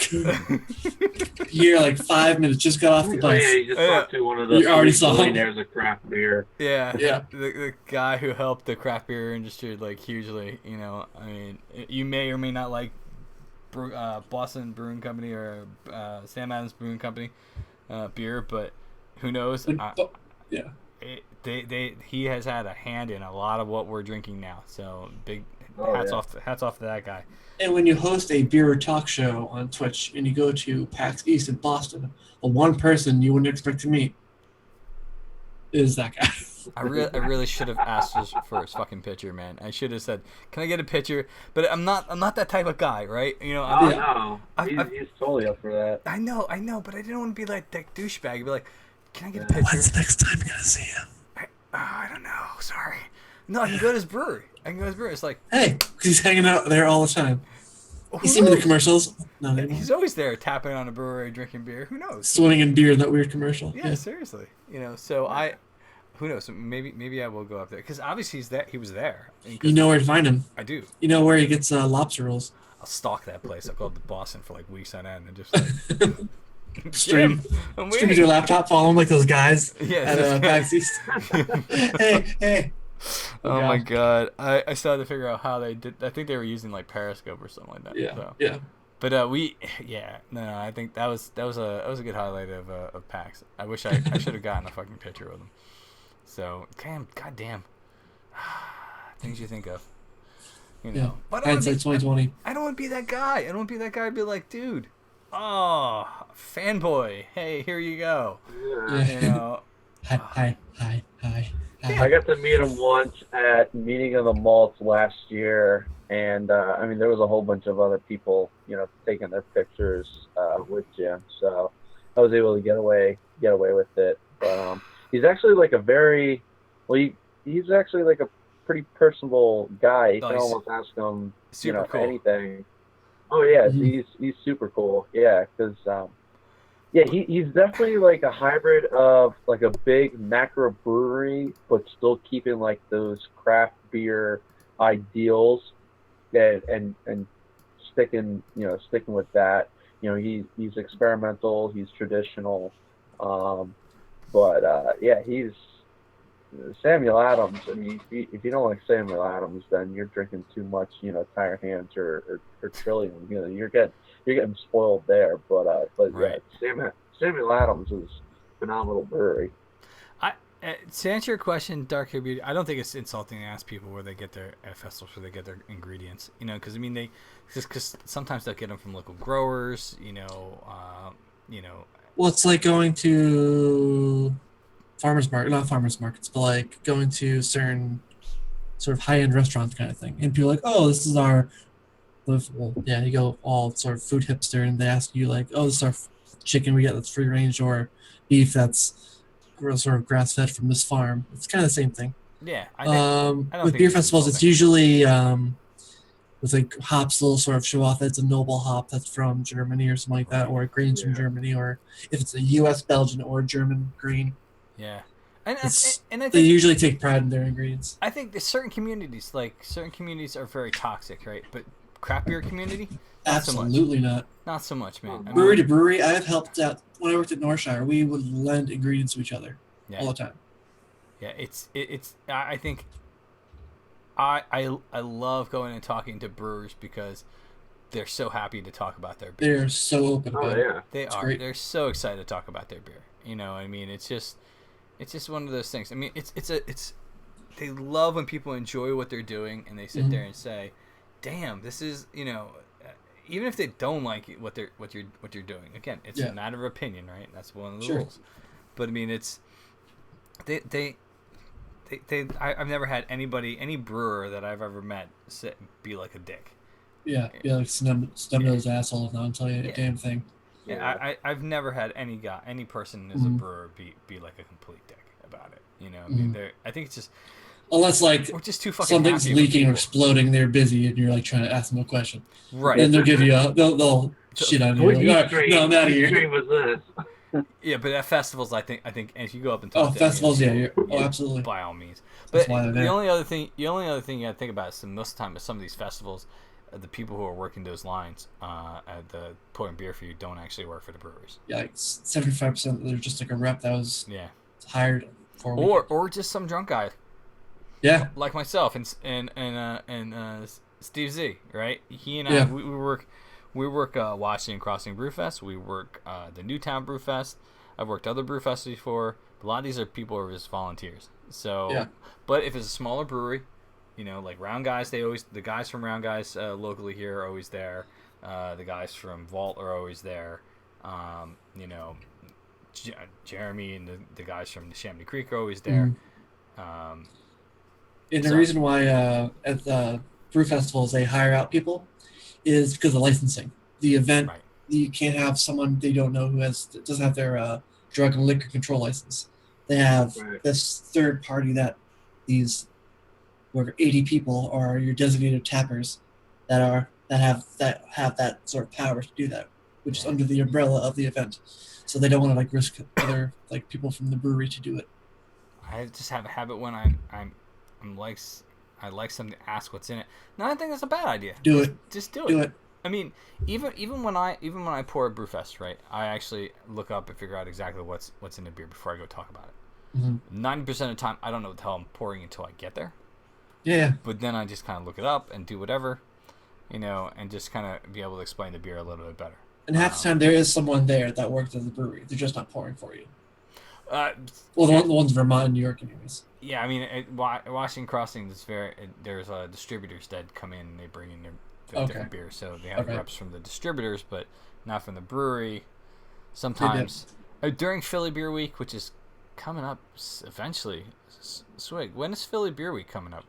You're like 5 minutes. Just got off the bus. Yeah, you just talked to one of the You already saw him. millionaires of craft beer. Yeah. Yeah. The guy who helped the craft beer industry like hugely. I mean, you may or may not like Boston Brewing Company or Sam Adams Brewing Company beer, but who knows? Yeah. He has had a hand in a lot of what we're drinking now. So big hats off to that guy. And when you host a beer talk show on Twitch and you go to PAX East in Boston, the one person you wouldn't expect to meet is that guy. I really should have asked for his fucking picture, man. I should have said, "Can I get a picture?" But I'm not that type of guy, right? No, he's totally up for that. I know, but I didn't want to be like that douchebag. Be like, "Can I get a picture?" When's the next time you're gonna see him? I don't know. Sorry. No, I can go to his brewery. It's like, hey, because he's hanging out there all the time. who You see him in the knows? commercials? No, they won't. He's always there tapping on a brewery, drinking beer. Who knows? Swimming in beer in that weird commercial. Yeah, seriously. So who knows? Maybe I will go up there because obviously he was there. You know where to find him. I do. You know where he gets lobster rolls. I'll stalk that place. I'll go to Boston for like weeks on end and just like, Stream. I'm Stream with waiting. your laptop, follow him like those guys Yes. at PAX East. hey. Oh my god! I still had to figure out how they did. I think they were using like Periscope or something like that. Yeah. So. Yeah. But I think that was a good highlight of PAX. I wish I should have gotten a fucking picture with him. So goddamn, things you think of. Yeah. But Hindsight 2020. I don't want to be that guy. I don't want to be that guy. I'd be like, dude, fanboy. Hey, here you go. Yeah. Hi. I got to meet him once at Meeting of the Malts last year, and there was a whole bunch of other people, taking their pictures with Jim, so I was able to get away with it. But he's actually like he's actually like a pretty personable guy. You can almost ask him, cool. anything. Oh yeah, Mm-hmm. he's super cool. Yeah, because he's definitely like a hybrid of like a big macro brewery, but still keeping like those craft beer ideals, and sticking with that. He's experimental, he's traditional, he's Samuel Adams. I mean, if you don't like Samuel Adams, then you're drinking too much, Tire Hands or Trillium. You're getting spoiled there. But right. Yeah, Samuel Adams is a phenomenal brewery. To answer your question, Dark Hair Beauty, I don't think it's insulting to ask people where they get their festivals, where they get their ingredients. Because because sometimes they'll get them from local growers. Well, it's like going to not farmers markets, but like going to certain sort of high-end restaurants kind of thing. And people are like, oh, this is our, you go all sort of food hipster, and they ask you like, oh, this is our chicken we get that's free range, or beef that's sort of grass-fed from this farm. It's kind of the same thing. Yeah. I don't with think beer it's festivals, it's insulting. usually with like hops will sort of show off that it's a noble hop that's from Germany or something like that, or grains from Germany, or if it's a U.S., Belgian, or German grain. Yeah. And I They think usually take pride in their ingredients. I think there's certain communities are very toxic, right? But craft beer community, not so much. Absolutely not. Not so much, man. Brewery to brewery, I have helped out. When I worked at Northshire, we would lend ingredients to each other all the time. Yeah, it's. I think. I love going and talking to brewers because they're so happy to talk about their beer. They're so open about it. They are. Great. They're so excited to talk about their beer. It's just one of those things. I mean, it's. They love when people enjoy what they're doing and they sit there and say, "Damn, this is even if they don't like it, what you're doing. Again, it's a matter of opinion, right? That's one of the rules. But I mean, it's I've never had any brewer that I've ever met be like a dick. Yeah, like snub those assholes. Not tell you a damn thing. Yeah, I've never had any person as a brewer be like a complete dick about it. You know, I mean, I think it's just unless like we're just too fucking something's leaking or exploding, they're busy, and you're like trying to ask them a question. Right. Then they'll give you they'll shit on you. Like, no, I'm out of here. What was this? Yeah, but at festivals, I think, and if you go up and talk to festivals, absolutely, by all means. But the only other thing you got to think about is most of the time at some of these festivals, the people who are working those lines at the pouring beer for you don't actually work for the breweries. Yeah, like 75%. They're just like a rep that was hired for or just some drunk guy. Yeah, like myself and Steve Z, right? He and I we work Washington Crossing Brewfest. We work the Newtown Brewfest. I've worked other brewfests before. A lot of these are people who are just volunteers. So, but if it's a smaller brewery, you know, like Round Guys, the guys from Round Guys locally here are always there. The guys from Vault are always there. You know, Jeremy and the guys from the Chamonix Creek are always there. And the reason why at the brew festivals they hire out people is because of licensing. The event, you can't have someone they don't know who doesn't have their drug and liquor control license. They have this third party that these over 80 people are your designated tappers that have that sort of power to do that, which is under the umbrella of the event. So they don't want to like risk other like people from the brewery to do it. I just have a habit when I like something to ask what's in it. No, I think that's a bad idea. Do it. Just do it. I mean, even when I pour a brewfest, right? I actually look up and figure out exactly what's in the beer before I go talk about it. 90% of the time, I don't know what the hell I'm pouring until I get there. Yeah. But then I just kind of look it up and do whatever, you know, and just kind of be able to explain the beer a little bit better. And half the time there is someone there that works at the brewery. They're just not pouring for you. The ones in Vermont and New York, anyways. Yeah, I mean, Washington Crossing is there's distributors that come in and they bring in their different beers. So they have reps from the distributors, but not from the brewery. Sometimes during Philly Beer Week, which is coming up eventually. Swig, when is Philly Beer Week coming up?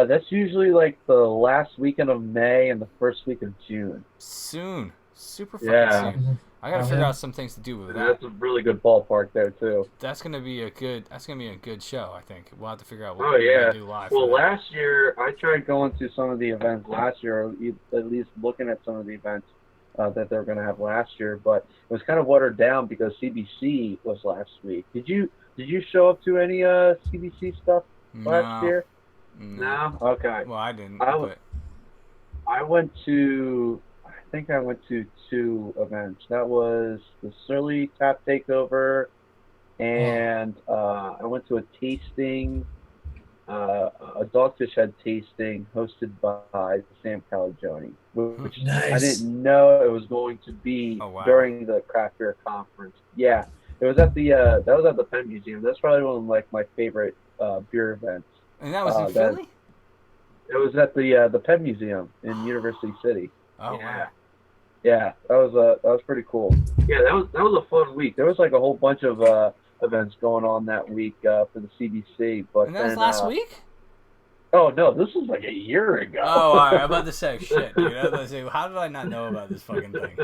That's usually like the last weekend of May and the first week of June. Soon, super fucking soon. I gotta figure out some things to do with that. That's a really good ballpark there too. That's gonna be a good show. I think we'll have to figure out what we're gonna do live. Well, last year I tried going to some of the events last year, or at least looking at some of the events that they were gonna have last year, but it was kind of watered down because CBC was last week. Did you show up to any CBC stuff last year? No. Okay. Well, I didn't. I went to. I think I went to 2 events. That was the Surly Tap Takeover, and I went to a tasting, a Dogfish Head tasting hosted by Sam Calagione, which I didn't know it was going to be during the craft beer conference. Yeah, it was at the that was at the Penn Museum. That's probably one of like my favorite beer events. And that was in Philly? It was at the Penn Museum in University City. Oh wow. Yeah, that was pretty cool. Yeah, that was a fun week. There was like a whole bunch of events going on that week for the CBC. But and that was last week? Oh no, this was like a year ago. Oh, all right. I'm about to say shit, dude. I was about to say, how did I not know about this fucking thing?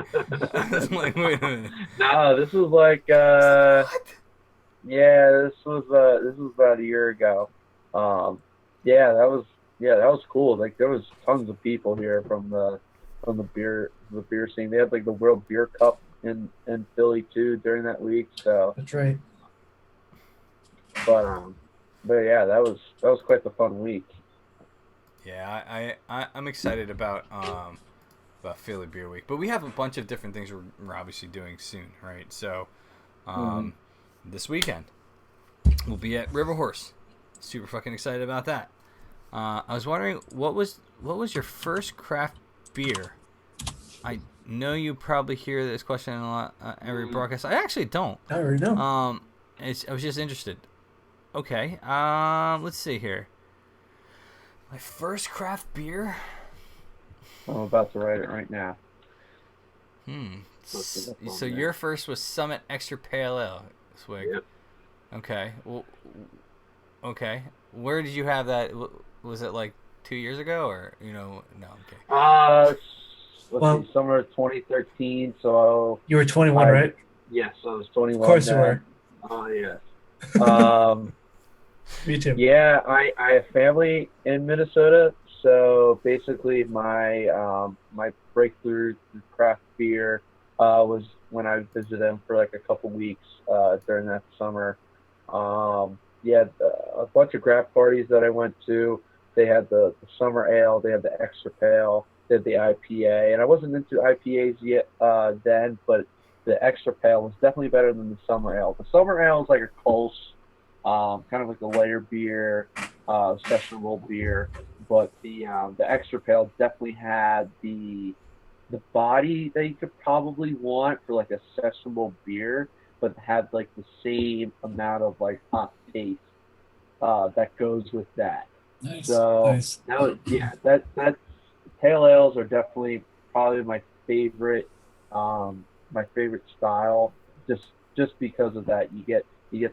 I was like, wait a minute. No, this was like what? Yeah, this was about a year ago. Yeah, that was cool. Like there was tons of people here from the beer scene. They had like the World Beer Cup in Philly too during that week. So that's right. But yeah, that was quite the fun week. Yeah, I'm excited about Philly Beer Week, but we have a bunch of different things we're obviously doing soon, right? So this weekend we'll be at River Horse. Super fucking excited about that. I was wondering what was your first craft beer? I know you probably hear this question a lot every broadcast. I actually don't. I already know. I was just interested. Okay. Let's see here. My first craft beer. I'm about to write it right now. So your first was Summit Extra Pale Ale, Swig. Yep. Okay. Well, okay. Where did you have that? Was it like 2 years ago, or no? Okay. Let's see, summer of 2013. So You were 21, right? yes, I was 21. Of course then. you were. Oh yes. Me too. Yeah, I have family in Minnesota, so basically my my breakthrough to craft beer was when I visited them for like a couple weeks during that summer. Yeah, a bunch of craft parties that I went to. They had the summer ale, they had the extra pale, they had the IPA, and I wasn't into IPAs yet then, but the extra pale was definitely better than the summer ale. The summer ale is like a close. Kind of like a lighter beer, sessionable beer, but the extra pale definitely had the body that you could probably want for like a sessionable beer, but had like the same amount of like hot taste that goes with that. Nice. So Nice. that pale ales are definitely probably my favorite style, just because of that. You get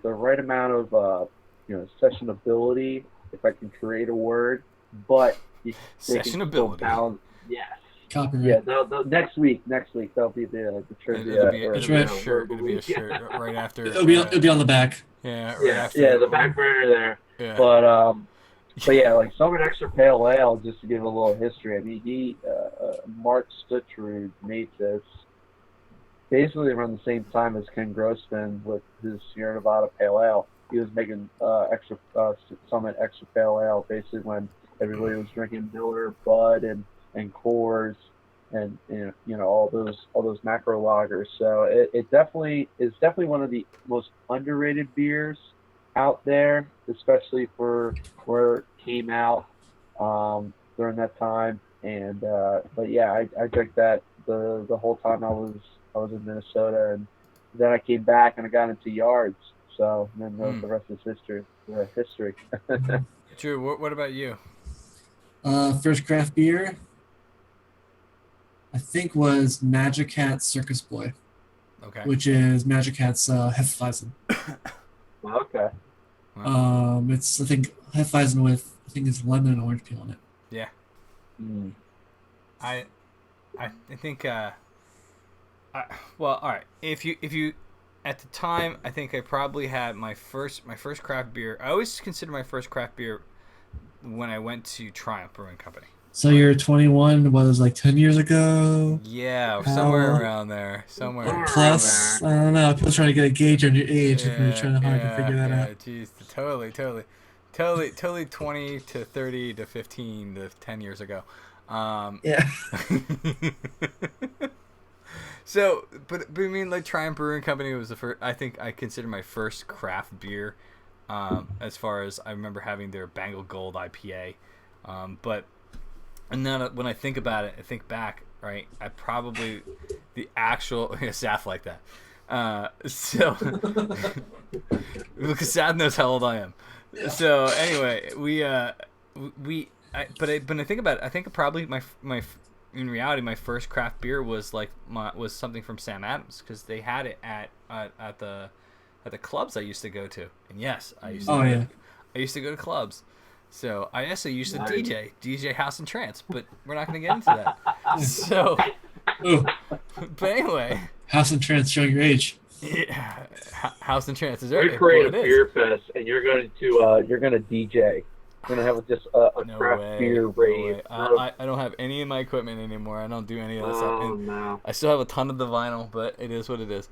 the right amount of sessionability, if I can create a word, but Sessionability. Yes. Copyright. Yeah. The next week that'll be the trivia. It'll be a shirt. It'll be a shirt right after. It'll be on the back. Yeah. Right after. Yeah, the back burner there. Yeah. But yeah, like Summit Extra Pale Ale, just to give a little history. I mean, Mark Stuttrud made this basically around the same time as Ken Grossman with his Sierra Nevada Pale Ale. He was making Summit Extra Pale Ale basically when everybody was drinking Miller, Bud, and Coors, and all those macro lagers. So it definitely is one of the most underrated beers out there, especially for where it came out during that time. And but yeah, I drank that the whole time I was in Minnesota, and then I came back and I got into yards. So then the rest is history. Drew, what about you? First craft beer, I think, was Magic Hat Circus Boy. Okay. Which is Magic Hat's Hefeweizen. Okay. It's, I think, Hefeweizen with, I think it's lemon and orange peel in it. Yeah. I think well, all right. If you at the time, I think I probably had my first craft beer. I always consider my first craft beer when I went to Triumph Brewing Company. So you're 21, what was like 10 years ago? Yeah, somewhere around there. Somewhere plus, I don't know. People trying to get a gauge on your age if you're trying hard to figure that out. Geez, totally 20 to 30 to 15 to 10 years ago. Yeah. So, but I mean, like Triumph Brewing Company was the first. I think I consider my first craft beer, as far as I remember having their Bangle Gold IPA, but. And then when I think about it, I think back, right? I probably the actual Saf like that. So because Saf knows how old I am. Yeah. So anyway, but when I think about it, I think probably my in reality my first craft beer was was something from Sam Adams, because they had it at the clubs I used to go to. And yes, I used to go to clubs. So I actually used to DJ House and Trance, but we're not going to get into that. So, but anyway, House and Trance showing your age. Yeah, House and Trance is right. You're create a beer fest, and you're going to DJ. You're going to have just a craft beer rave. I don't have any of my equipment anymore. I don't do any of that stuff. And no. I still have a ton of the vinyl, but it is what it is.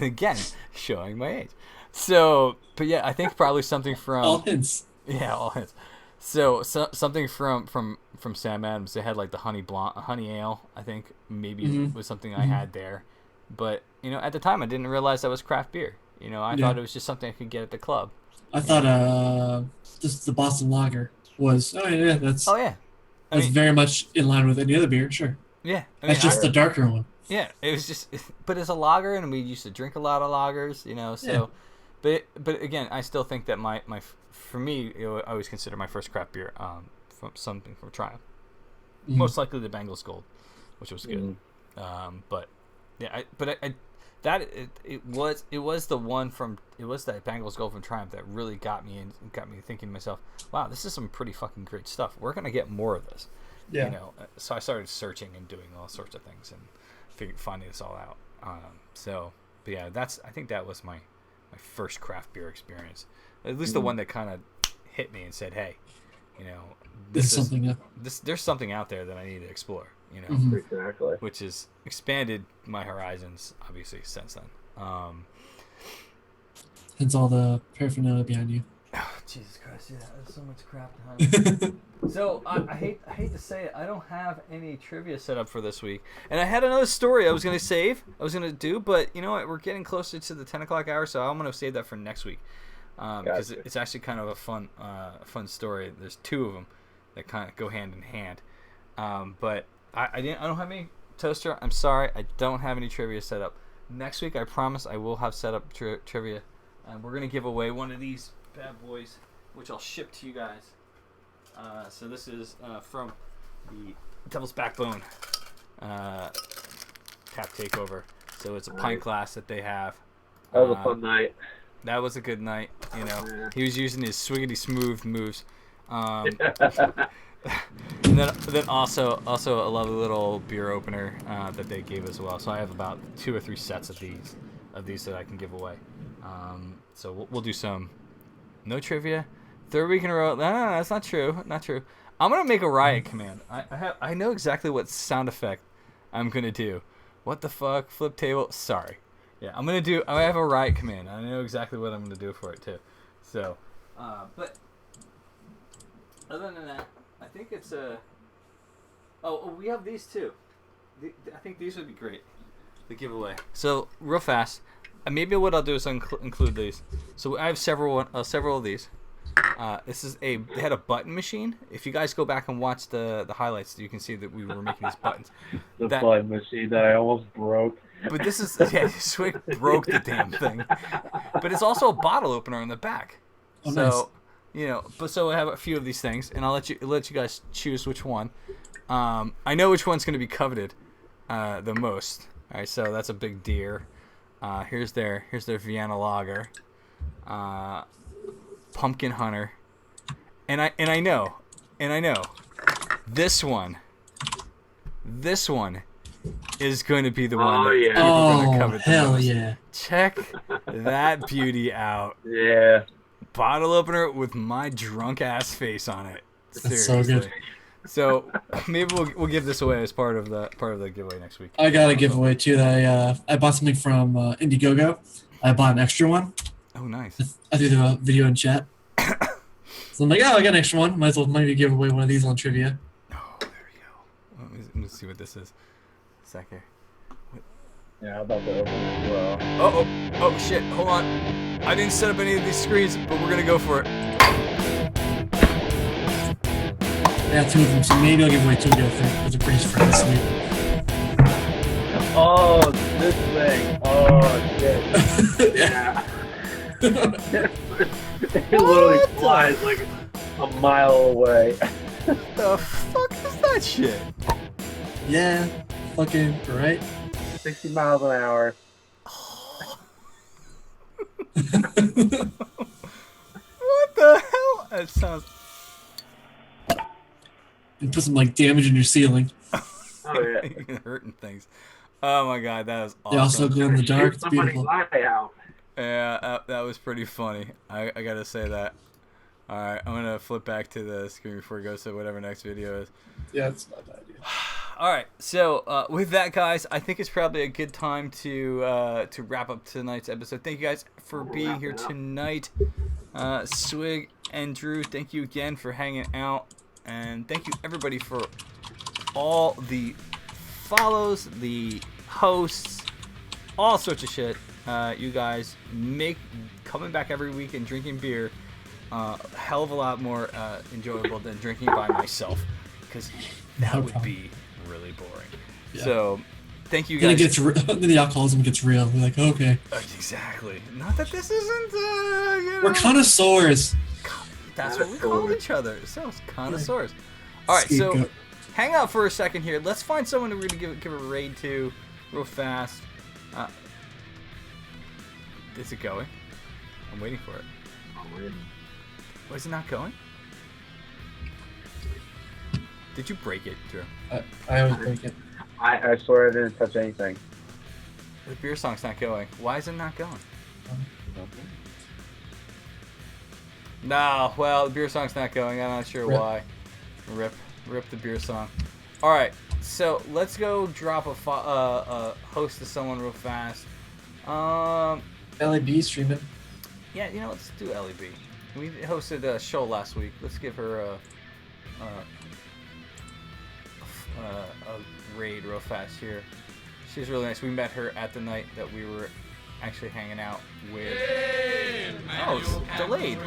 Again, showing my age. So, but yeah, I think probably something from all hints. Yeah, all hints. So something from Sam Adams. They had like the honey ale. I think maybe was something I had there. But at the time I didn't realize that was craft beer. I thought it was just something I could get at the club. I thought just the Boston Lager was. That's very much in line with any other beer. Sure. Yeah, that's just the darker one. Yeah, it was just, but it's a lager, and we used to drink a lot of lagers. So. Yeah. But again, I still think that for me, I always consider my first craft beer something from Triumph. Mhm. Most likely the Bengals Gold, which was good. But yeah, it was the one from that Bengals Gold from Triumph that really got me thinking to myself, wow, this is some pretty fucking great stuff. We're gonna get more of this. Yeah. You know, so I started searching and doing all sorts of things and finding this all out. But yeah, I think that was my first craft beer experience. At least the one that kind of hit me and said, hey, you know, there's something out there that I need to explore. You know, Mhm. Exactly. which has expanded my horizons obviously since then. Hence all the paraphernalia behind you. Oh, Jesus Christ! Yeah, there's so much crap behind me. So I hate to say it, I don't have any trivia set up for this week, and I had another story I was gonna do, but you know what? We're getting closer to the 10 o'clock hour, so I'm gonna save that for next week because Gotcha. it's actually kind of a fun story. There's two of them that kind of go hand in hand, but I don't have any toaster. I'm sorry, I don't have any trivia set up. Next week, I promise I will have set up trivia, and we're gonna give away one of these bad boys, which I'll ship to you guys. So this is from the Devil's Backbone tap takeover. So it's a pint glass that they have. That was a fun night. That was a good night. You know, he was using his swiggity smooth moves. And then also a lovely little beer opener that they gave as well. So I have about 2 or 3 sets of these that I can give away. So we'll do some. No trivia. 3rd week in a row. No, that's not true. Not true. I'm gonna make a riot command. I know exactly what sound effect I'm gonna do. What the fuck? Flip table. Sorry. Yeah, I have a riot command. I know exactly what I'm gonna do for it too. So, but other than that, I think it's we have these too. I think these would be great. The giveaway. So real fast. Maybe what I'll do is include these. So I have several of these. They had a button machine. If you guys go back and watch the highlights, you can see that we were making these buttons. The button machine that I almost broke. But this is Swig broke the damn thing. But it's also a bottle opener in the back. Oh, so nice. you know, so I have a few of these things, and I'll let you guys choose which one. I know which one's going to be coveted the most. All right, so that's a big deer. Here's their Vienna Lager, Pumpkin Hunter, and I know, this one is going to be the one that people are going to covet the hell most. yeah! Check that beauty out. Yeah. Bottle opener with my drunk ass face on it. That's so good. So maybe we'll give this away as part of the giveaway next week. I got a giveaway too. That I bought something from Indiegogo. I bought an extra one. Oh, nice. I threw the video in chat. So I'm like, I got an extra one. Might as well maybe give away one of these on trivia. Oh, there we go. Let me see what this is. Second. Yeah, I'm about to open it as well. Oh shit! Hold on. I didn't set up any of these screens, but we're gonna go for it. I got 2 of them, so maybe I'll give away 2 of the things. They're pretty friendly sweet. Oh, this thing. Oh, shit. Yeah. It literally flies like a mile away. The fuck is that shit? Yeah. Fucking right. 60 miles an hour. What the hell? That sounds. And put some like damage in your ceiling. Oh, yeah. You're hurting things. Oh my god, that is awesome. They also glow in the dark. It's Somebody's beautiful. eye out. Yeah, that was pretty funny. I gotta say that. All right, I'm gonna flip back to the screen before it goes to whatever next video is. Yeah, it's not a bad idea. All right, so with that, guys, I think it's probably a good time to wrap up tonight's episode. Thank you guys for being here tonight. Swig and Drew, thank you again for hanging out, and thank you everybody for all the follows, the hosts, all sorts of shit. You guys make coming back every week and drinking beer a hell of a lot more enjoyable than drinking by myself, because that would be really boring. Yeah. So thank you guys. Then the alcoholism gets real. We're like, okay. Exactly. Not that this isn't. We're connoisseurs. That's what we call each other. So connoisseurs. All right, so Scapegoat. hang out for a second here. Let's find someone to really give a raid to, real fast. Is it going? I'm waiting for it. Why is it not going? Did you break it, Drew? I always break it. I swear I didn't touch anything. The beer song's not going. Why is it not going? No, well, the beer song's not going. I'm not sure Rip. why. Rip the beer song. All right, so let's go drop a host to someone real fast. LAB streaming. Yeah, you know, let's do LEB. We hosted a show last week. Let's give her a raid real fast here. She's really nice. We met her at the night that we were actually hanging out with. Oh, it's delayed.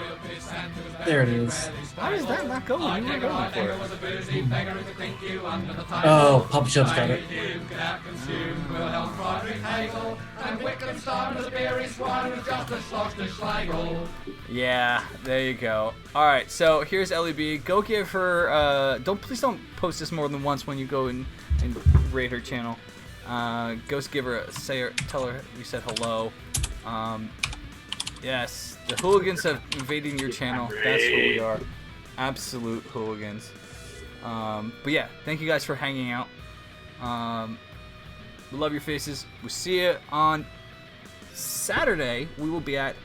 There it is. How does that not go when you were going for it? Oh, Pop Shop's got it. Yeah, there you go. All right, so here's LEB. Go give her. Please don't post this more than once when you go and raid her channel. Go give her tell her we said hello. Yes, the hooligans have invaded your channel. That's who we are. Absolute hooligans. But yeah, thank you guys for hanging out. We love your faces. We'll see you on Saturday. We will be at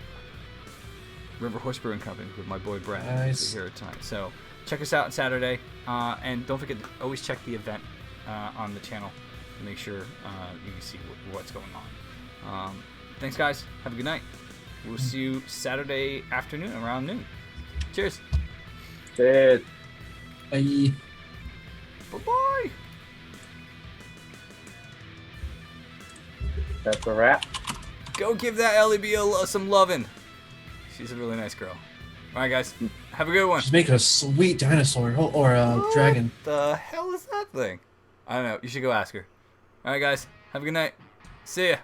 River Horse Brewing Company with my boy Brad. Nice. Here tonight. So check us out on Saturday. And don't forget to always check the event on the channel to make sure you can see what's going on. Thanks, guys. Have a good night. We'll see you Saturday afternoon around noon. Cheers. Cheers. Bye. Bye-bye. That's a wrap. Go give that LEB some lovin'. She's a really nice girl. All right, guys. Have a good one. She's making a sweet dinosaur or a dragon. What the hell is that thing? I don't know. You should go ask her. All right, guys. Have a good night. See ya.